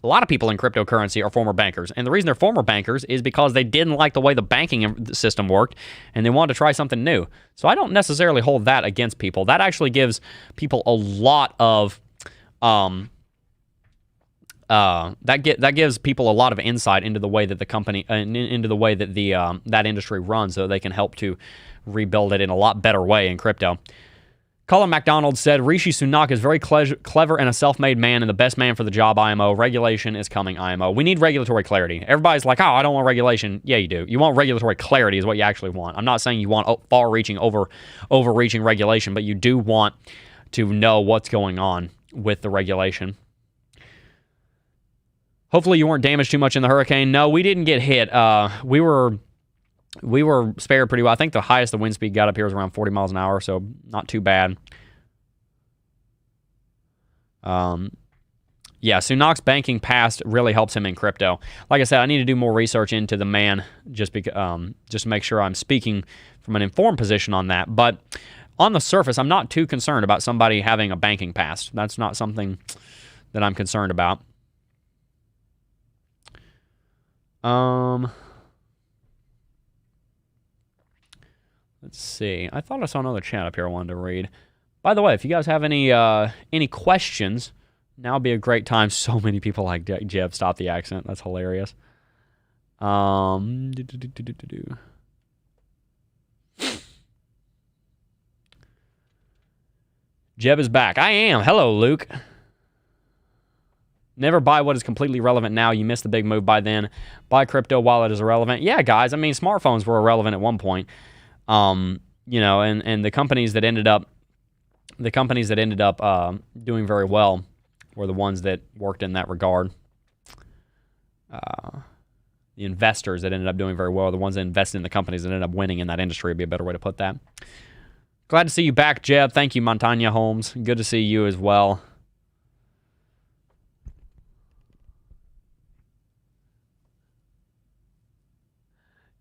a lot of people in cryptocurrency are former bankers. And the reason they're former bankers is because they didn't like the way the banking system worked and they wanted to try something new. So I don't necessarily hold that against people. That actually gives people a lot of that gives people a lot of insight into the way that the company into the way that the that industry runs, so they can help to rebuild it in a lot better way in crypto. Colin McDonald said, Rishi Sunak is very clever and a self-made man and the best man for the job, IMO. Regulation is coming, IMO. We need regulatory clarity. Everybody's like, oh, I don't want regulation. Yeah, you do. You want regulatory clarity is what you actually want. I'm not saying you want far-reaching, overreaching regulation, but you do want to know what's going on with the regulation. Hopefully you weren't damaged too much in the hurricane. No, we didn't get hit. We were spared pretty well. I think the highest the wind speed got up here was around 40 miles an hour, so not too bad. Yeah, Sunak's banking past really helps him in crypto. Like I said, I need to do more research into the man just to make sure I'm speaking from an informed position on that. But on the surface, I'm not too concerned about somebody having a banking past. That's not something that I'm concerned about. Let's see. I thought I saw another chat up here I wanted to read. By the way, if you guys have any questions, now would be a great time. So many people like Jebb. Stop the accent. That's hilarious. Jebb is back. I am. Hello, Luke. Never buy what is completely relevant now. You missed the big move by then. Buy crypto while it is irrelevant. Yeah, guys. I mean, smartphones were irrelevant at one point. You know, and the companies that ended up doing very well were the ones that worked in that regard. The investors that ended up doing very well are the ones that invested in the companies that ended up winning in that industry would be a better way to put that. Glad to see you back, Jebb. Thank you, Montanya Holmes. Good to see you as well.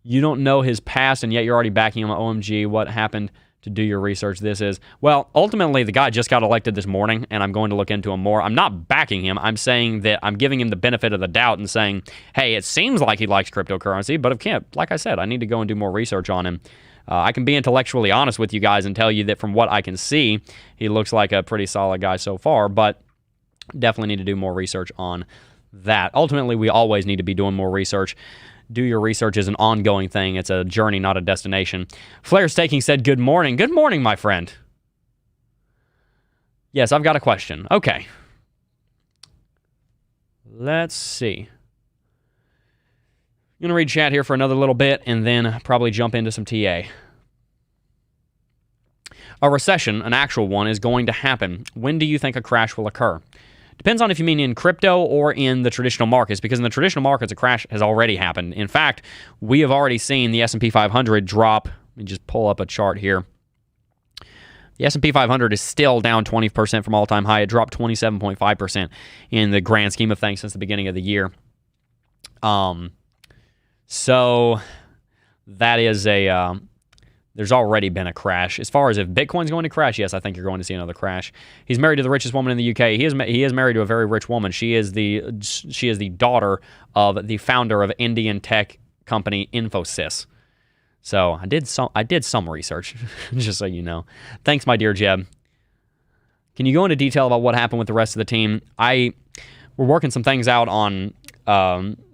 You don't know his past, and yet you're already backing him. OMG, what happened to do your research? This is, well, ultimately, the guy just got elected this morning, and I'm going to look into him more. I'm not backing him. I'm saying that I'm giving him the benefit of the doubt and saying, hey, it seems like he likes cryptocurrency, but like I said, I need to go and do more research on him. I can be intellectually honest with you guys and tell you that from what I can see, he looks like a pretty solid guy so far, but definitely need to do more research on that. Ultimately, we always need to be doing more research. do your research is an ongoing thing. It's a journey, not a destination. Flair Staking said, good morning. Good morning, my friend. Yes, I've got a question. Okay. Let's see. I'm going to read chat here for another little bit and then probably jump into some TA. A recession, an actual one, is going to happen. When do you think a crash will occur? Depends on if you mean in crypto or in the traditional markets, because in the traditional markets, a crash has already happened. In fact, we have already seen the S&P 500 drop. Let me just pull up a chart here. The S&P 500 is still down 20% from all-time high. It dropped 27.5% in the grand scheme of things since the beginning of the year. So that is there's already been a crash. As far as if Bitcoin's going to crash, yes, I think you're going to see another crash. He's married to the richest woman in the UK. He is married to a very rich woman. She is the daughter of the founder of Indian tech company Infosys. So I did some research, just so you know. Thanks, my dear Jebb. Can you go into detail about what happened with the rest of the team? We're working some things out on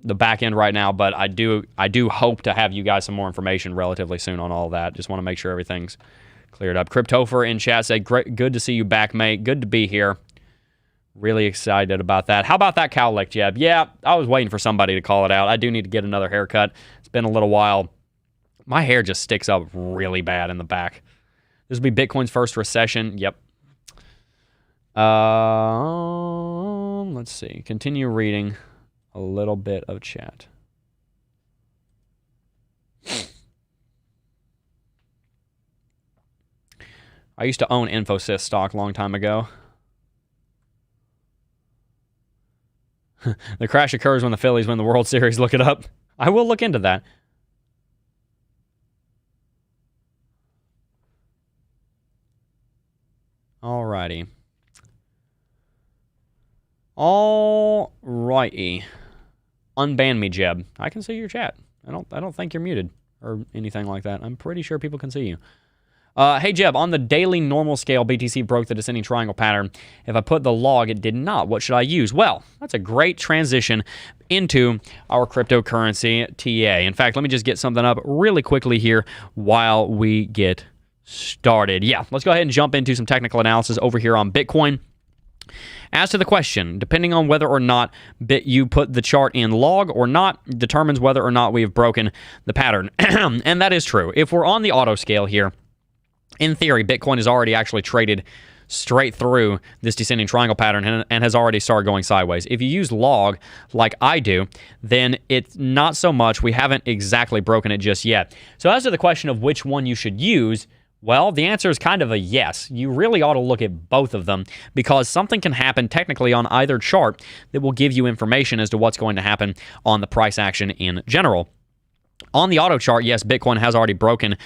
the back end right now, but I do hope to have you guys some more information relatively soon on all that. Just want to make sure everything's cleared up. Cryptopher in chat said, "Great, good to see you back, mate. Good to be here. Really excited about that. How about that cow lick, Jebb? Yeah, I was waiting for somebody to call it out. I do need to get another haircut. It's been a little while. My hair just sticks up really bad in the back. This will be Bitcoin's first recession. Yep. Let's see. Continue reading a little bit of chat. I used to own Infosys stock a long time ago. The crash occurs when the Phillies win the World Series. Look it up. I will look into that. Alrighty. Alrighty. Unban me, Jebb. I can see your chat. I don't think you're muted or anything like that. I'm pretty sure people can see you. Hey, Jebb, on the daily normal scale, BTC broke the descending triangle pattern. If I put the log, it did not. What should I use? Well, that's a great transition into our cryptocurrency TA. In fact, let me just get something up really quickly here while we get started. Yeah, let's go ahead and jump into some technical analysis over here on Bitcoin. As to the question, depending on whether or not you put the chart in log or not, determines whether or not we have broken the pattern. And that is true. If we're on the auto scale here, in theory, Bitcoin has already actually traded straight through this descending triangle pattern and has already started going sideways. If you use log like I do, then it's not so much. We haven't exactly broken it just yet. So as to the question of which one you should use, well, the answer is kind of a yes. You really ought to look at both of them because something can happen technically on either chart that will give you information as to what's going to happen on the price action in general. On the auto chart, yes, Bitcoin has already broken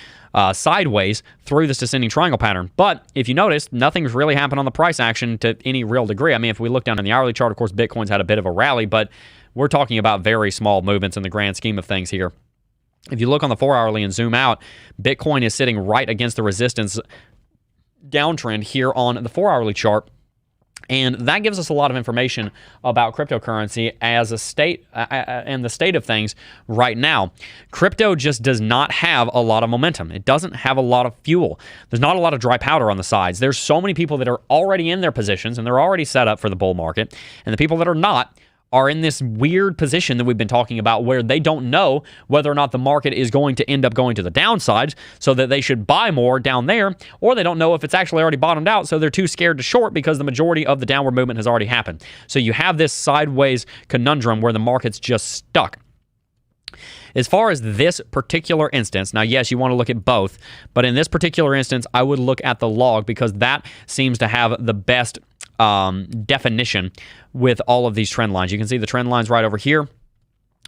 sideways through this descending triangle pattern. But if you notice, nothing's really happened on the price action to any real degree. I mean, if we look down in the hourly chart, of course, Bitcoin's had a bit of a rally, but we're talking about very small movements in the grand scheme of things here. If you look on the 4-hourly and zoom out, Bitcoin is sitting right against the resistance downtrend here on the 4-hourly chart. And that gives us a lot of information about cryptocurrency as a state and the state of things right now. Crypto just does not have a lot of momentum. It doesn't have a lot of fuel. There's not a lot of dry powder on the sides. There's so many people that are already in their positions and they're already set up for the bull market. And the people that are not are in this weird position that we've been talking about where they don't know whether or not the market is going to end up going to the downside so that they should buy more down there, or they don't know if it's actually already bottomed out, so they're too scared to short because the majority of the downward movement has already happened. So you have this sideways conundrum where the market's just stuck. As far as this particular instance, now, yes, you want to look at both, but in this particular instance, I would look at the log because that seems to have the best definition with all of these trend lines. You can see the trend lines right over here.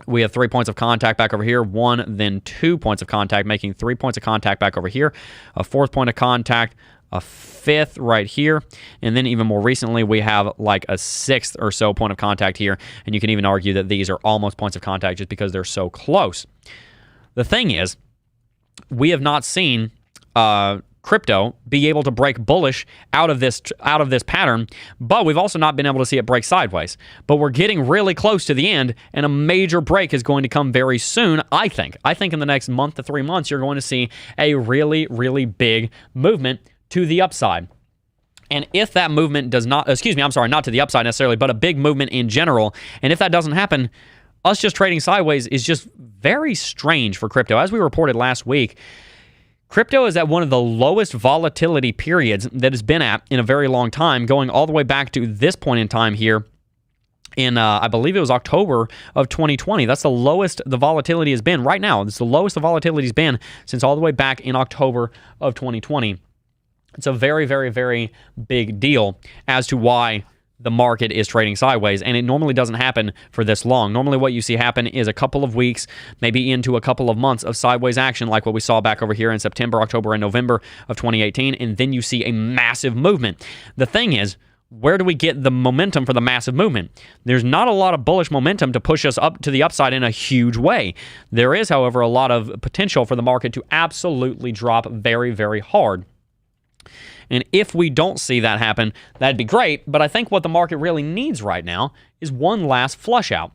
We have 3 points of contact back over here, 1, then 2 points of contact, making 3 points of contact back over here, a 4th point of contact, a 5th right here, and then even more recently, we have like a 6th or so point of contact here, and you can even argue that these are almost points of contact just because they're so close. The thing is, we have not seen crypto be able to break bullish out of this pattern, but we've also not been able to see it break sideways. But we're getting really close to the end, and a major break is going to come very soon, I think. I think in the next month to 3 months, you're going to see a really, really big movement to the upside. And if that movement does not, not to the upside necessarily, but a big movement in general, and if that doesn't happen, us just trading sideways is just very strange for crypto. As we reported last week, crypto is at one of the lowest volatility periods that it's been at in a very long time, going all the way back to this point in time here in, I believe it was October of 2020. That's the lowest the volatility has been right now. It's the lowest the volatility has been since all the way back in October of 2020. It's a very, very, very big deal as to why the market is trading sideways, and it normally doesn't happen for this long. Normally what you see happen is a couple of weeks, maybe into a couple of months of sideways action, like what we saw back over here in September, October, and November of 2018, and then you see a massive movement. The thing is, where do we get the momentum for the massive movement? There's not a lot of bullish momentum to push us up to the upside in a huge way. There is, however, a lot of potential for the market to absolutely drop very, very hard. And if we don't see that happen, that'd be great. But I think what the market really needs right now is one last flush out.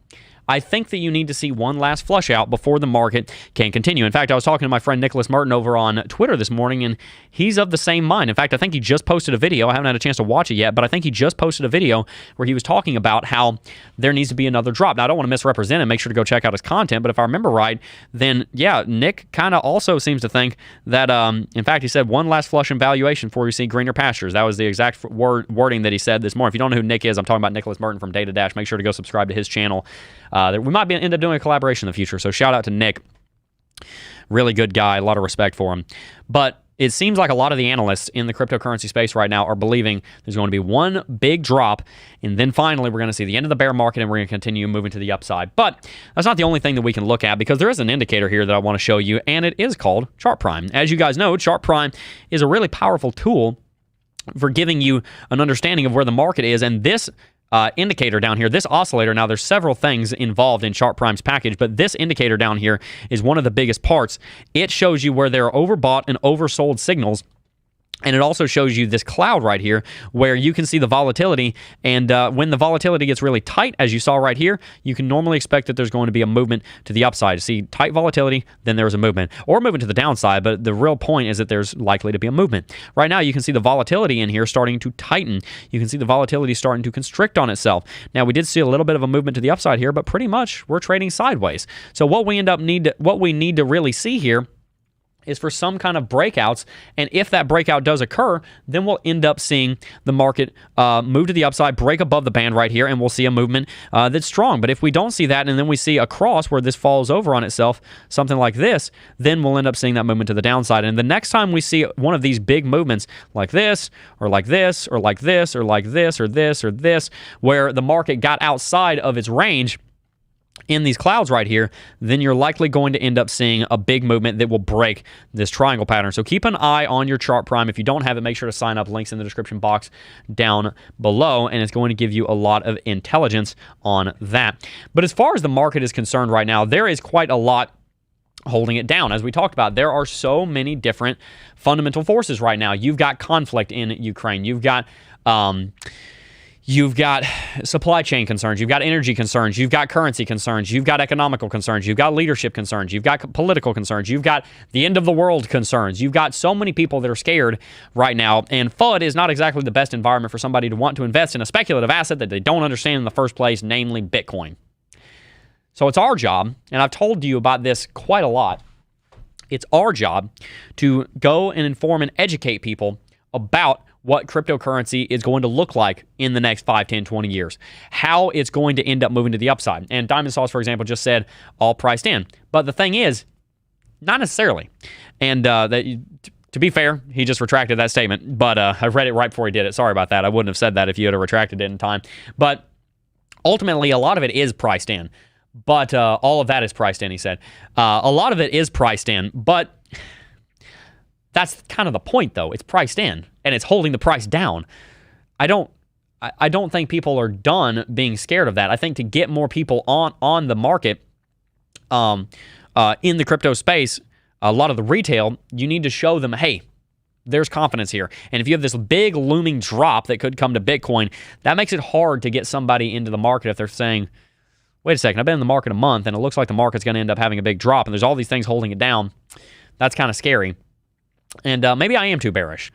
I think that you need to see one last flush out before the market can continue. In fact, I was talking to my friend Nicholas Merton over on Twitter this morning, and he's of the same mind. In fact, I think he just posted a video. I haven't had a chance to watch it yet, but I think he just posted a video where he was talking about how there needs to be another drop. Now, I don't want to misrepresent him. Make sure to go check out his content, but if I remember right, then, yeah, Nick kind of also seems to think that, in fact, he said one last flush in valuation before we see greener pastures. That was the exact wording that he said this morning. If you don't know who Nick is, I'm talking about Nicholas Merton from Data Dash. Make sure to go subscribe to his channel. We might end up doing a collaboration in the future, so shout out to Nick. Really good guy, a lot of respect for him. But it seems like a lot of the analysts in the cryptocurrency space right now are believing there's going to be one big drop, and then finally we're going to see the end of the bear market, and we're going to continue moving to the upside. But that's not the only thing that we can look at, because there is an indicator here that I want to show you, and it is called Chart Prime. As you guys know, Chart Prime is a really powerful tool for giving you an understanding of where the market is, and this indicator down here, this oscillator, now there's several things involved in Chart Prime's package, but this indicator down here is one of the biggest parts. It shows you where there are overbought and oversold signals. And it also shows you this cloud right here where you can see the volatility. And when the volatility gets really tight, as you saw right here, you can normally expect that there's going to be a movement to the upside. See tight volatility, then there's a movement. Or a movement to the downside, but the real point is that there's likely to be a movement. Right now, you can see the volatility in here starting to tighten. You can see the volatility starting to constrict on itself. Now, we did see a little bit of a movement to the upside here, but pretty much we're trading sideways. So what we need to really see here is for some kind of breakouts, and if that breakout does occur, then we'll end up seeing the market move to the upside, break above the band right here, and we'll see a movement that's strong. But if we don't see that, and then we see a cross where this falls over on itself, something like this, then we'll end up seeing that movement to the downside. And the next time we see one of these big movements like this, or like this, or like this, or like this, or this, or this, where the market got outside of its range in these clouds right here, then you're likely going to end up seeing a big movement that will break this triangle pattern. So keep an eye on your Chart Prime. If you don't have it, make sure to sign up. Links in the description box down below, and it's going to give you a lot of intelligence on that. But as far as the market is concerned right now, there is quite a lot holding it down. As we talked about, there are so many different fundamental forces right now. You've got conflict in Ukraine. You've got supply chain concerns, you've got energy concerns, you've got currency concerns, you've got economical concerns, you've got leadership concerns, you've got political concerns, you've got the end of the world concerns. You've got so many people that are scared right now, and FUD is not exactly the best environment for somebody to want to invest in a speculative asset that they don't understand in the first place, namely Bitcoin. So it's our job, and I've told you about this quite a lot, it's our job to go and inform and educate people about what cryptocurrency is going to look like in the next 5, 10, 20 years, how it's going to end up moving to the upside. And Diamond Sauce, for example, just said all priced in. But the thing is, not necessarily. And to be fair, he just retracted that statement, but I read it right before he did it. Sorry about that. I wouldn't have said that if you had retracted it in time. But ultimately, a lot of it is priced in. But all of that is priced in, he said. A lot of it is priced in, but that's kind of the point, though. It's priced in, and it's holding the price down. I don't think people are done being scared of that. I think to get more people on the market in the crypto space, a lot of the retail, you need to show them, hey, there's confidence here. And if you have this big looming drop that could come to Bitcoin, that makes it hard to get somebody into the market if they're saying, wait a second, I've been in the market a month and it looks like the market's going to end up having a big drop and there's all these things holding it down. That's kind of scary. And maybe I am too bearish.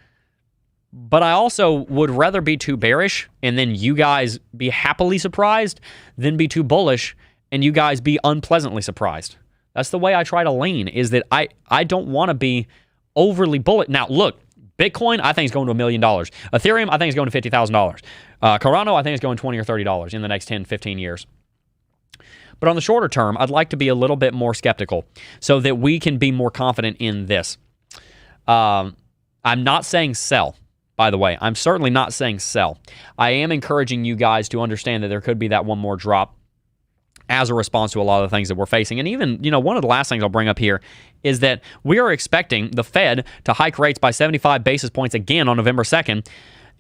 But I also would rather be too bearish and then you guys be happily surprised than be too bullish and you guys be unpleasantly surprised. That's the way I try to lean, is that I don't want to be overly bullish. Now, look, Bitcoin, I think is going to $1 million. Ethereum, I think is going to $50,000. Cardano, I think is going $20 or $30 in the next 10, 15 years. But on the shorter term, I'd like to be a little bit more skeptical so that we can be more confident in this. I'm not saying sell, by the way. I'm certainly not saying sell. I am encouraging you guys to understand that there could be that one more drop as a response to a lot of the things that we're facing. And even, one of the last things I'll bring up here is that we are expecting the Fed to hike rates by 75 basis points again on November 2nd.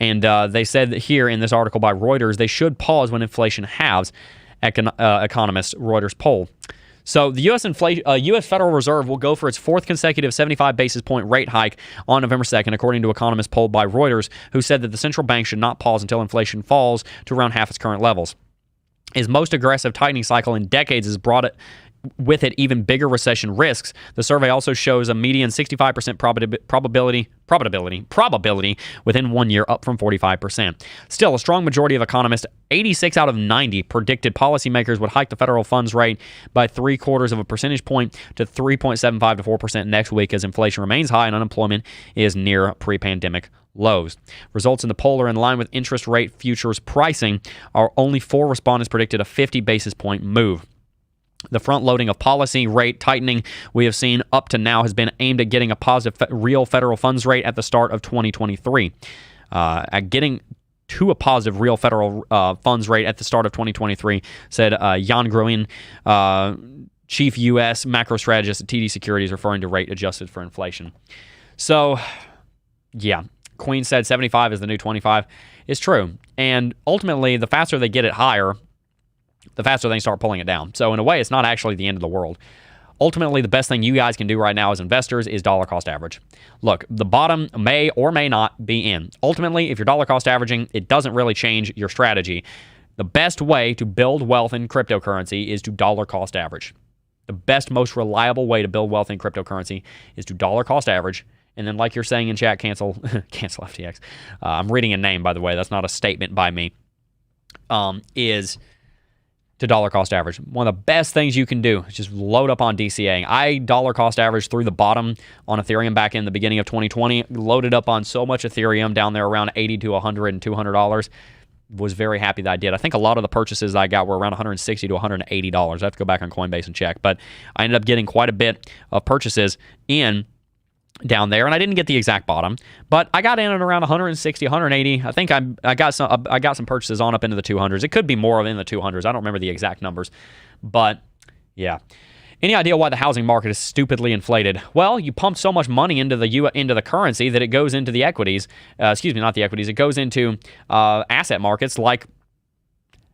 And they said that here in this article by Reuters, they should pause when inflation halves, economist Reuters poll. So the U.S. Federal Reserve will go for its fourth consecutive 75 basis point rate hike on November 2nd, according to economists polled by Reuters, who said that the central bank should not pause until inflation falls to around half its current levels. His most aggressive tightening cycle in decades has brought it with it even bigger recession risks. The survey also shows a median 65% probability within 1 year, up from 45%. Still, a strong majority of economists, 86 out of 90, predicted policymakers would hike the federal funds rate by 0.75 of a percentage point to 3.75 to 4% next week as inflation remains high and unemployment is near pre-pandemic lows. Results in the poll are in line with interest rate futures pricing. Only 4 respondents predicted a 50 basis point move. The front loading of policy rate tightening we have seen up to now has been aimed at getting a positive real federal funds rate at the start of 2023. At getting to a positive real federal funds rate at the start of 2023, said Jan Groen, chief U.S. macro strategist at TD Securities, referring to rate adjusted for inflation. So, yeah, Queen said 75 is the new 25. It's true. And ultimately, the faster they get it higher, the faster they start pulling it down. So in a way, it's not actually the end of the world. Ultimately, the best thing you guys can do right now as investors is dollar cost average. Look, the bottom may or may not be in. Ultimately, if you're dollar cost averaging, it doesn't really change your strategy. The best way to build wealth in cryptocurrency is to dollar cost average. The best, most reliable way to build wealth in cryptocurrency is to dollar cost average. And then, like you're saying in chat, cancel FTX. I'm reading a name, by the way. That's not a statement by me. Is to dollar cost average. One of the best things you can do is just load up on DCA. I dollar cost average through the bottom on Ethereum back in the beginning of 2020. Loaded up on so much Ethereum down there around $80 to $100 and $200. Was very happy that I did. I think a lot of the purchases I got were around $160 to $180. I have to go back on Coinbase and check. But I ended up getting quite a bit of purchases in down there, and I didn't get the exact bottom, but I got in at around 160, 180. I think I got some purchases on up into the 200s. It could be more in the 200s. I don't remember the exact numbers, but yeah. Any idea why the housing market is stupidly inflated? Well, you pumped so much money into the currency that it goes into the equities. Not the equities. It goes into asset markets like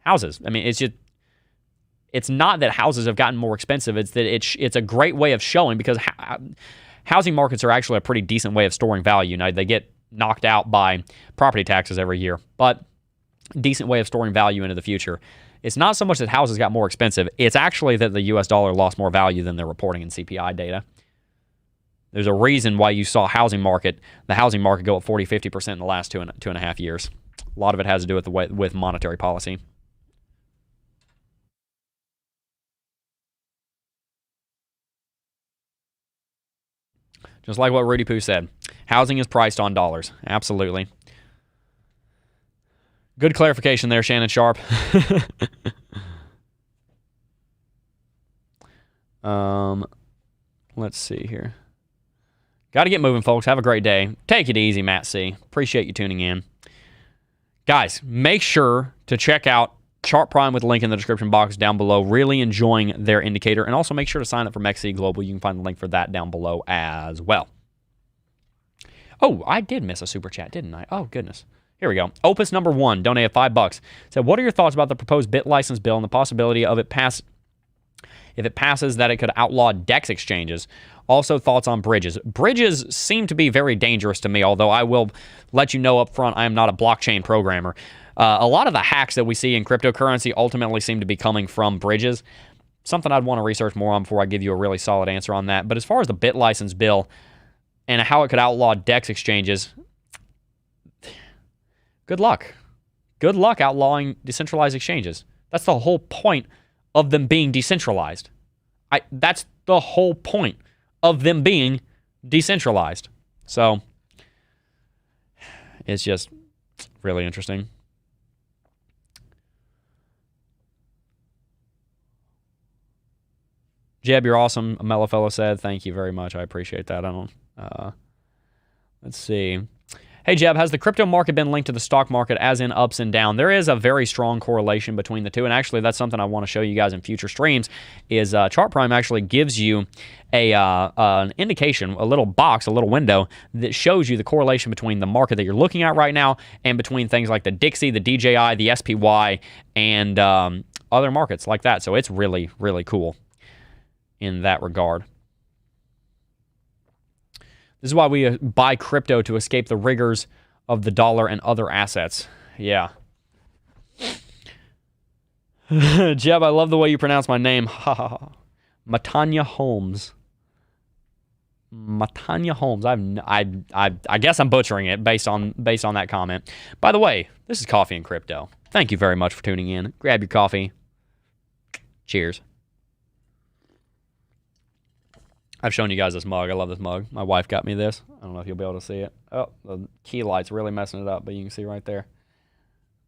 houses. I mean, it's not that houses have gotten more expensive. It's that it's a great way of showing, because housing markets are actually a pretty decent way of storing value. Now, they get knocked out by property taxes every year, but decent way of storing value into the future. It's not so much that houses got more expensive. It's actually that the U.S. dollar lost more value than they're reporting in CPI data. There's a reason why you saw the housing market go up 40, 50% in the last two and a half years. A lot of it has to do with monetary policy. Just like what Rudy Poo said. Housing is priced on dollars. Absolutely. Good clarification there, Shannon Sharp. Let's see here. Got to get moving, folks. Have a great day. Take it easy, Matt C. Appreciate you tuning in. Guys, make sure to check out Chart Prime with the link in the description box down below. Really enjoying their indicator. And also make sure to sign up for MEXC Global. You can find the link for that down below as well. Oh, I did miss a super chat, didn't I? Oh, goodness. Here we go. Opus number 1 donated $5. Said, what are your thoughts about the proposed BitLicense bill and the possibility of it If it passes, that it could outlaw DEX exchanges. Also, thoughts on bridges. Bridges seem to be very dangerous to me, although I will let you know up front, I am not a blockchain programmer. A lot of the hacks that we see in cryptocurrency ultimately seem to be coming from bridges. Something I'd want to research more on before I give you a really solid answer on that. But as far as the bit license bill and how it could outlaw DEX exchanges, good luck. Good luck outlawing decentralized exchanges. That's the whole point of them being decentralized. That's the whole point of them being decentralized. So, it's just really interesting. Jebb, you're awesome. A mellow fellow said, thank you very much. I appreciate that. Let's see. Hey, Jebb, has the crypto market been linked to the stock market as in ups and down? There is a very strong correlation between the two, and actually that's something I want to show you guys in future streams, is Chart Prime actually gives you an indication, a little box, a little window that shows you the correlation between the market that you're looking at right now and between things like the Dixie, the DJI, the SPY, and other markets like that. So it's really, really cool in that regard. This is why we buy crypto, to escape the rigors of the dollar and other assets. Yeah. Jebb, I love the way you pronounce my name. Matanya Holmes. Matanya Holmes. I guess I'm butchering it based on that comment. By the way, this is Coffee and Crypto. Thank you very much for tuning in. Grab your coffee. Cheers. I've shown you guys this mug. I love this mug. My wife got me this. I don't know if you'll be able to see it. Oh, the key light's really messing it up, but you can see right there.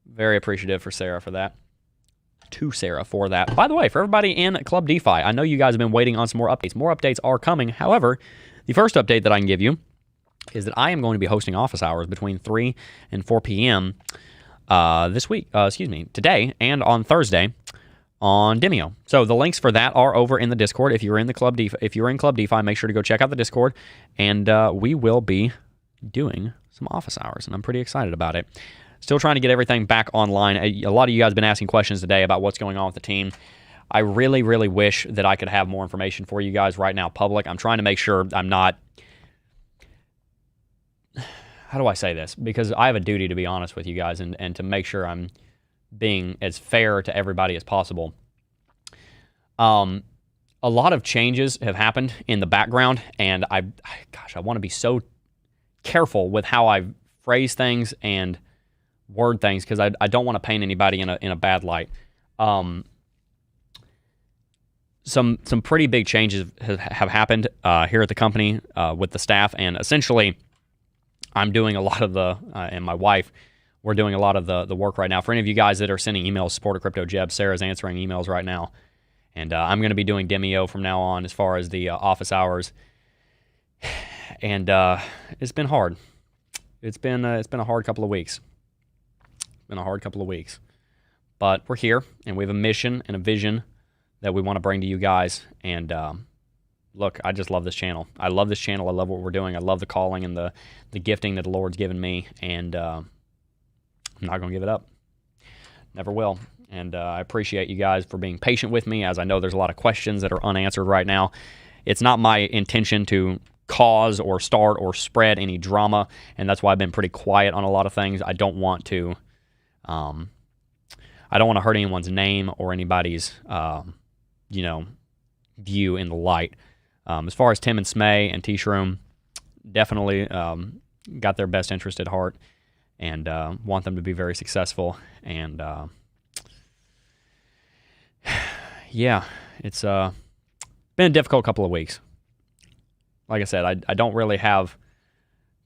Very appreciative for Sarah for that. To Sarah for that. By the way, for everybody in Club DeFi, I know you guys have been waiting on some more updates. More updates are coming. However, the first update that I can give you is that I am going to be hosting office hours between 3 and 4 p.m. Today and on Thursday on Demio. So the links for that are over in the Discord. If you're in Club DeFi, make sure to go check out the Discord, and we will be doing some office hours, and I'm pretty excited about it. Still trying to get everything back online. A lot of you guys have been asking questions today about what's going on with the team. I really, really wish that I could have more information for you guys right now public. I'm trying to make sure I'm not... How do I say this? Because I have a duty to be honest with you guys and to make sure I'm being as fair to everybody as possible. A lot of changes have happened in the background, and I want to be so careful with how I phrase things and word things, because I don't want to paint anybody in a bad light. Some pretty big changes have happened here at the company with the staff, and essentially I'm doing a lot of and my wife, we're doing a lot of the work right now. For any of you guys that are sending emails, support at Crypto Jebb, Sarah's answering emails right now. And I'm going to be doing Demio from now on as far as the office hours. And it's been hard. It's been a hard couple of weeks. But we're here, and we have a mission and a vision that we want to bring to you guys. And look, I just love this channel. I love this channel. I love what we're doing. I love the calling and the gifting that the Lord's given me. And I'm not going to give it up. Never will. And I appreciate you guys for being patient with me, as I know there's a lot of questions that are unanswered right now. It's not my intention to cause or start or spread any drama, and that's why I've been pretty quiet on a lot of things. I don't want to hurt anyone's name or anybody's view in the light. As far as Tim and Smay and T-Shroom, definitely got their best interest at heart, and want them to be very successful. And yeah, it's been a difficult couple of weeks. Like I said, I don't really have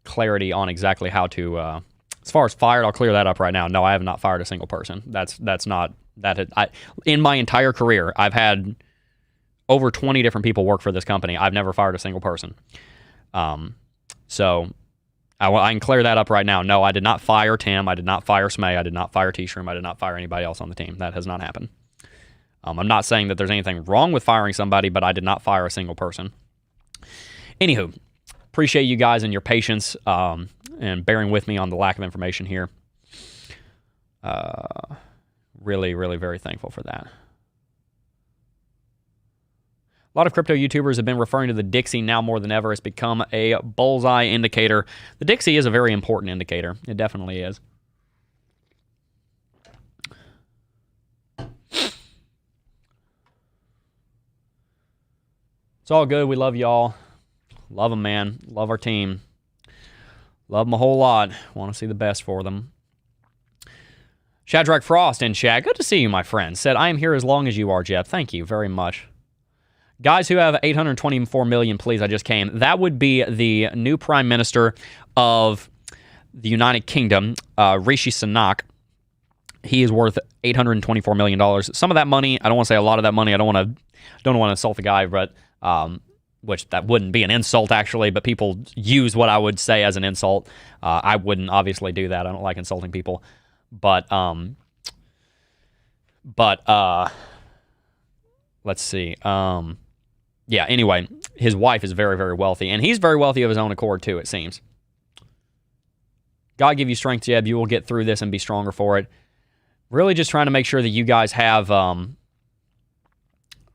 clarity on exactly how to. As far as fired, I'll clear that up right now. No, I have not fired a single person. That's not that. In my entire career, I've had over 20 different people work for this company. I've never fired a single person. So I can clear that up right now. No, I did not fire Tim. I did not fire Smay. I did not fire T-Shroom. I did not fire anybody else on the team. That has not happened. I'm not saying that there's anything wrong with firing somebody, but I did not fire a single person. Anywho, appreciate you guys and your patience and bearing with me on the lack of information here. Really, really very thankful for that. A lot of crypto YouTubers have been referring to the Dixie now more than ever. It's become a bullseye indicator. The Dixie is a very important indicator. It definitely is. It's all good. We love y'all. Love them, man. Love our team. Love them a whole lot. Want to see the best for them. Shadrach Frost in chat. Good to see you, my friend. Said, I am here as long as you are, Jebb. Thank you very much. Guys who have 824 million, please, I just came. That would be the new Prime Minister of the United Kingdom, Rishi Sunak. He is worth $824 million. Some of that money, I don't want to say a lot of that money. I don't want to insult the guy, but which that wouldn't be an insult actually, but people use what I would say as an insult. I wouldn't obviously do that. I don't like insulting people. But let's see. Yeah, anyway, his wife is very, very wealthy, and he's very wealthy of his own accord too, it seems. God give you strength, Jebb. You will get through this and be stronger for it. Really just trying to make sure that you guys have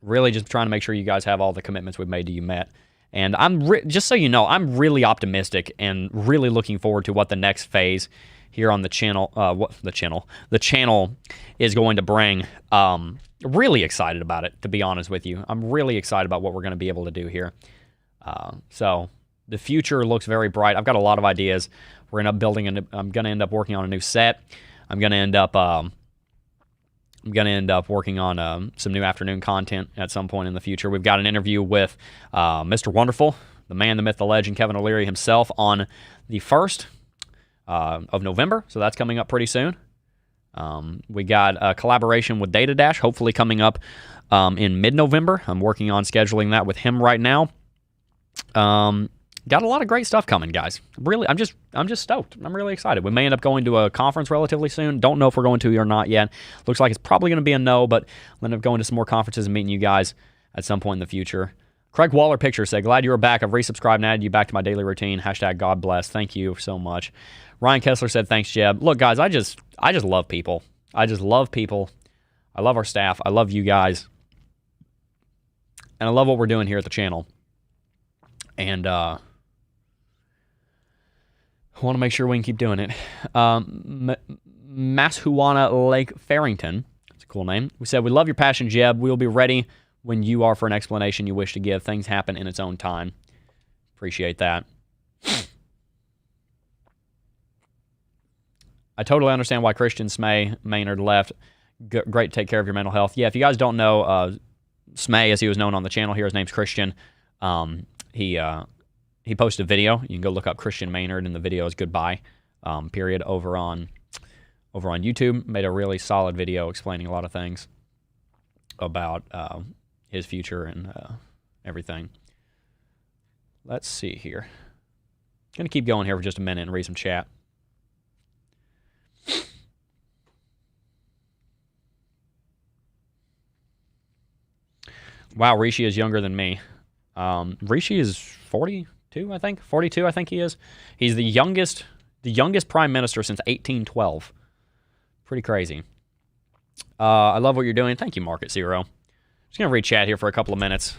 really just trying to make sure you guys have all the commitments we've made to you met. And I'm just so you know, I'm really optimistic and really looking forward to what the next phase here on the channel, the channel is going to bring. Really excited about it, to be honest with you. I'm really excited about what we're going to be able to do here. So the future looks very bright. I've got a lot of ideas. We're going to building. I'm going to end up working on a new set. I'm going to end up working on some new afternoon content at some point in the future. We've got an interview with Mr. Wonderful, the man, the myth, the legend, Kevin O'Leary himself, on the 1st of November. So that's coming up pretty soon. We got a collaboration with Data Dash, hopefully coming up in mid-November. I'm working on scheduling that with him right now. Got a lot of great stuff coming, guys. Really, I'm just stoked. I'm really excited. We may end up going to a conference relatively soon. Don't know if we're going to or not yet. Looks like it's probably going to be a no, but we'll end up going to some more conferences and meeting you guys at some point in the future. Craig Waller Picture said, glad you are back. I've resubscribed and added you back to my daily routine. Hashtag God bless. Thank you so much. Ryan Kessler said, thanks, Jebb. Look, guys, I just love people. I just love people. I love our staff. I love you guys. And I love what we're doing here at the channel. And I want to make sure we can keep doing it. Mashuana Lake Farrington. That's a cool name. We said, we love your passion, Jebb. We will be ready when you are for an explanation you wish to give. Things happen in its own time. Appreciate that. I totally understand why Christian Smay Maynard left. Great to take care of your mental health. Yeah, if you guys don't know, Smay, as he was known on the channel here, his name's Christian. He posted a video. You can go look up Christian Maynard, and the video is goodbye, period, over on YouTube. Made a really solid video explaining a lot of things about his future and everything. Let's see here. Going to keep going here for just a minute and read some chat. Wow, Rishi is younger than me. Rishi is 42, I think. 42, I think he is. He's the youngest prime minister since 1812. Pretty crazy. I love what you're doing. Thank you, Market Zero. Just going to read chat here for a couple of minutes.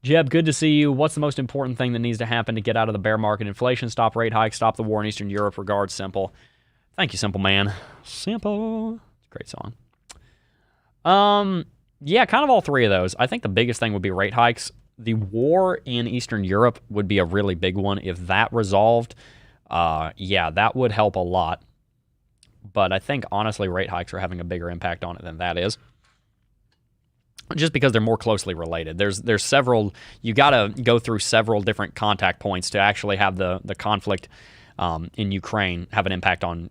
Jebb, good to see you. What's the most important thing that needs to happen to get out of the bear market? Inflation, stop rate hikes, stop the war in Eastern Europe. Regards, Simple. Thank you, Simple Man. Simple. It's a great song. Yeah, kind of all three of those. I think the biggest thing would be rate hikes. The war in Eastern Europe would be a really big one. If that resolved, yeah, that would help a lot. But I think, honestly, rate hikes are having a bigger impact on it than that is. Just because they're more closely related. There's several, you got to go through several different contact points to actually have the conflict in Ukraine have an impact on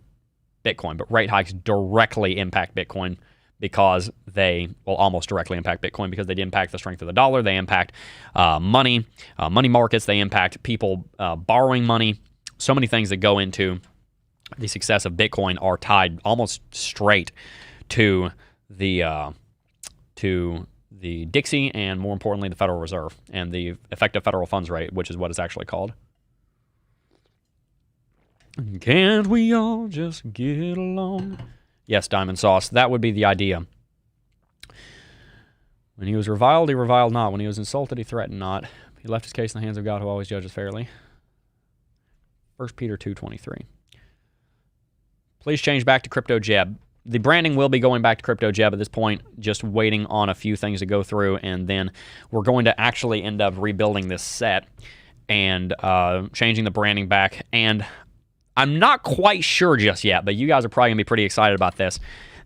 Bitcoin. But rate hikes directly impact Bitcoin, because they will almost directly impact Bitcoin because they impact the strength of the dollar. They impact money markets. They impact people borrowing money. So many things that go into the success of Bitcoin are tied almost straight to the Dixie and, more importantly, the Federal Reserve and the effective federal funds rate, which is what it's actually called. Can't we all just get along? Yes, Diamond Sauce. That would be the idea. When he was reviled, he reviled not. When he was insulted, he threatened not. He left his case in the hands of God who always judges fairly. 1 Peter 2:23. Please change back to Crypto Jebb. The branding will be going back to Crypto Jebb at this point, just waiting on a few things to go through, and then we're going to actually end up rebuilding this set and changing the branding back. And I'm not quite sure just yet, but you guys are probably going to be pretty excited about this.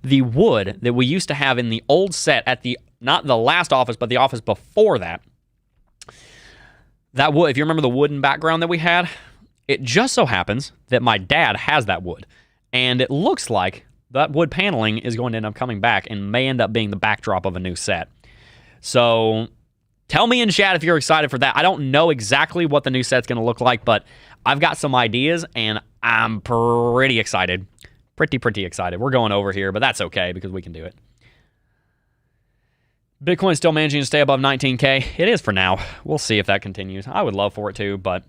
The wood that we used to have in the old set at the, not the last office, but the office before that, that wood, if you remember the wooden background that we had, it just so happens that my dad has that wood. And it looks like that wood paneling is going to end up coming back and may end up being the backdrop of a new set. So tell me in chat if you're excited for that. I don't know exactly what the new set's going to look like, but I've got some ideas, and I'm pretty excited. Pretty excited. We're going over here, but that's okay because we can do it. Bitcoin's still managing to stay above 19K. It is for now. We'll see if that continues. I would love for it to, but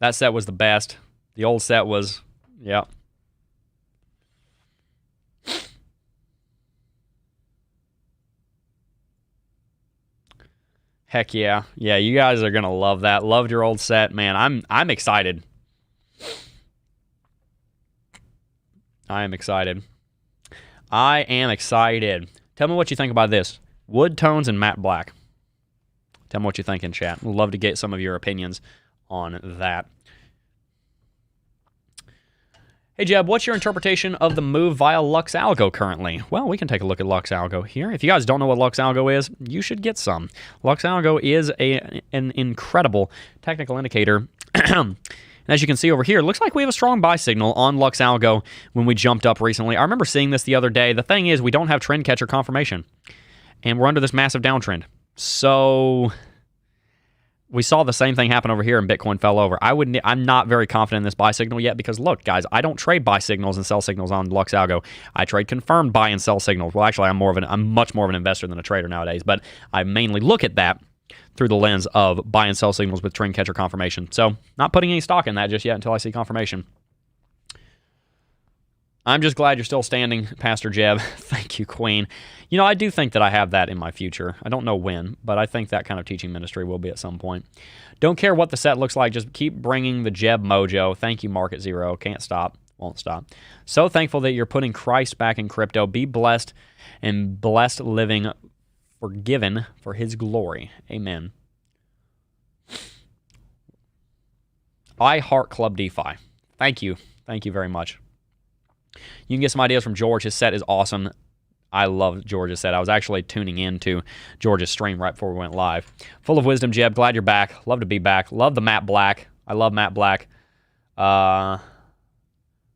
that set was the best. The old set was, yeah. Heck yeah. Yeah, you guys are going to love that. Loved your old set, man. I'm excited. I am excited. I am excited. Tell me what you think about this. Wood tones and matte black. Tell me what you think in chat. We'd love to get some of your opinions on that. Hey Jebb, what's your interpretation of the move via Lux Algo currently? Well, we can take a look at Lux Algo here. If you guys don't know what Lux Algo is, you should get some. Lux Algo is an incredible technical indicator. And as you can see over here, it looks like we have a strong buy signal on Lux Algo when we jumped up recently. I remember seeing this the other day. The thing is, we don't have trend catcher confirmation. And we're under this massive downtrend. So we saw the same thing happen over here and Bitcoin fell over. I'm not very confident in this buy signal yet because, look, guys, I don't trade buy signals and sell signals on Lux Algo. I trade confirmed buy and sell signals. Well, actually, I'm much more of an investor than a trader nowadays, but I mainly look at that through the lens of buy and sell signals with trend catcher confirmation. So not putting any stock in that just yet until I see confirmation. I'm just glad you're still standing, Pastor Jebb. Thank you, Queen. You know, I do think that I have that in my future. I don't know when, but I think that kind of teaching ministry will be at some point. Don't care what the set looks like. Just keep bringing the Jebb mojo. Thank you, Market Zero. Can't stop. Won't stop. So thankful that you're putting Christ back in crypto. Be blessed and blessed living, forgiven for his glory. Amen. I heart Club DeFi. Thank you. Thank you very much. You can get some ideas from George. His set is awesome. I love George's set. I was actually tuning in to George's stream right before we went live. Full of wisdom, Jebb. Glad you're back. Love to be back. Love the matte black. I love matte black. Well,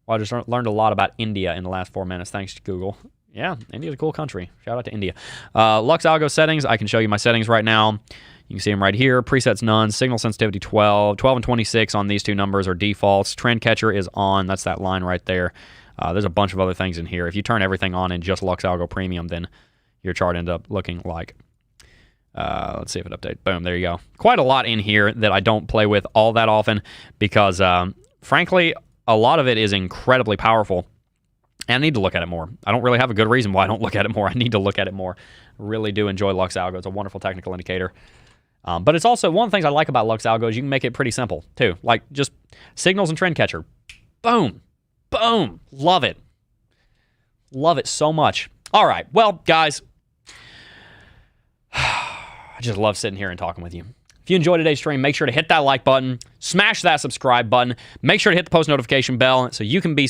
I just learned a lot about India in the last 4 minutes, thanks to Google. Yeah, India's a cool country. Shout out to India. Lux Algo settings. I can show you my settings right now. You can see them right here. Presets none. Signal sensitivity 12. 12 and 26 on these two numbers are defaults. Trend catcher is on. That's that line right there. There's a bunch of other things in here. If you turn everything on in just Lux Algo Premium, then your chart ends up looking like, let's see if it updates. Boom, there you go. Quite a lot in here that I don't play with all that often because, frankly, a lot of it is incredibly powerful. And I need to look at it more. I don't really have a good reason why I don't look at it more. I need to look at it more. Really do enjoy Lux Algo. It's a wonderful technical indicator. But it's also, one of the things I like about Lux Algo is you can make it pretty simple, too. Like, just signals and trend catcher. Boom. Boom. Love it. Love it so much. All right. Well, guys, I just love sitting here and talking with you. If you enjoyed today's stream, make sure to hit that like button, smash that subscribe button, make sure to hit the post notification bell so you can be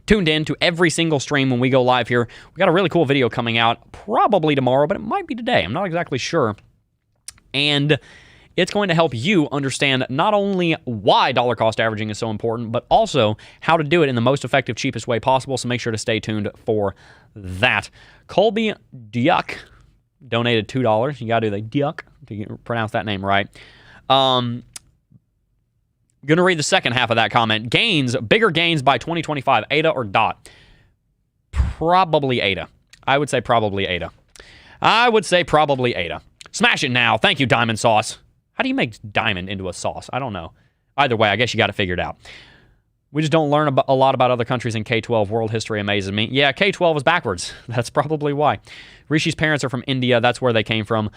tuned in to every single stream when we go live here. We got a really cool video coming out probably tomorrow, but it might be today. I'm not exactly sure. And it's going to help you understand not only why dollar cost averaging is so important, but also how to do it in the most effective, cheapest way possible. So make sure to stay tuned for that. Colby Duck donated $2. You got to do the Duck to pronounce that name right. Going to read the second half of that comment. Gains, bigger gains by 2025, ADA or DOT? Probably ADA. I would say probably ADA. I would say probably ADA. Smash it now. Thank you, Diamond Sauce. How do you make diamond into a sauce? I don't know. Either way, I guess you got to figure it out. We just don't learn a lot about other countries in K-12. World history amazes me. Yeah, K-12 is backwards. That's probably why. Rishi's parents are from India. That's where they came from.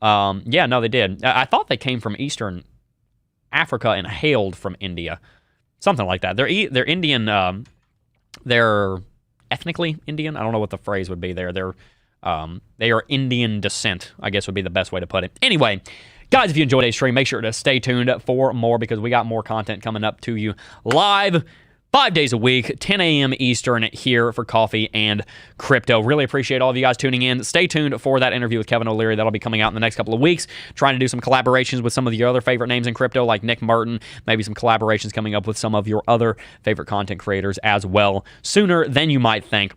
Yeah, no, they did. I thought they came from Eastern Africa and hailed from India. Something like that. They're Indian. They're ethnically Indian. I don't know what the phrase would be there. They are Indian descent, I guess would be the best way to put it. Anyway, guys, if you enjoyed today's stream, make sure to stay tuned for more because we got more content coming up to you live 5 days a week, 10 a.m. Eastern here for Coffee and Crypto. Really appreciate all of you guys tuning in. Stay tuned for that interview with Kevin O'Leary. That'll be coming out in the next couple of weeks. Trying to do some collaborations with some of your other favorite names in crypto like Nick Martin. Maybe some collaborations coming up with some of your other favorite content creators as well sooner than you might think.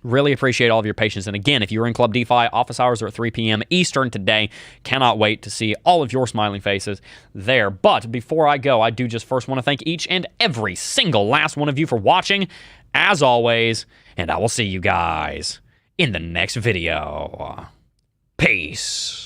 Really appreciate all of your patience. And again, if you're in Club DeFi, office hours are at 3 p.m. Eastern today. Cannot wait to see all of your smiling faces there. But before I go, I do just first want to thank each and every single last one of you for watching, as always. And I will see you guys in the next video. Peace.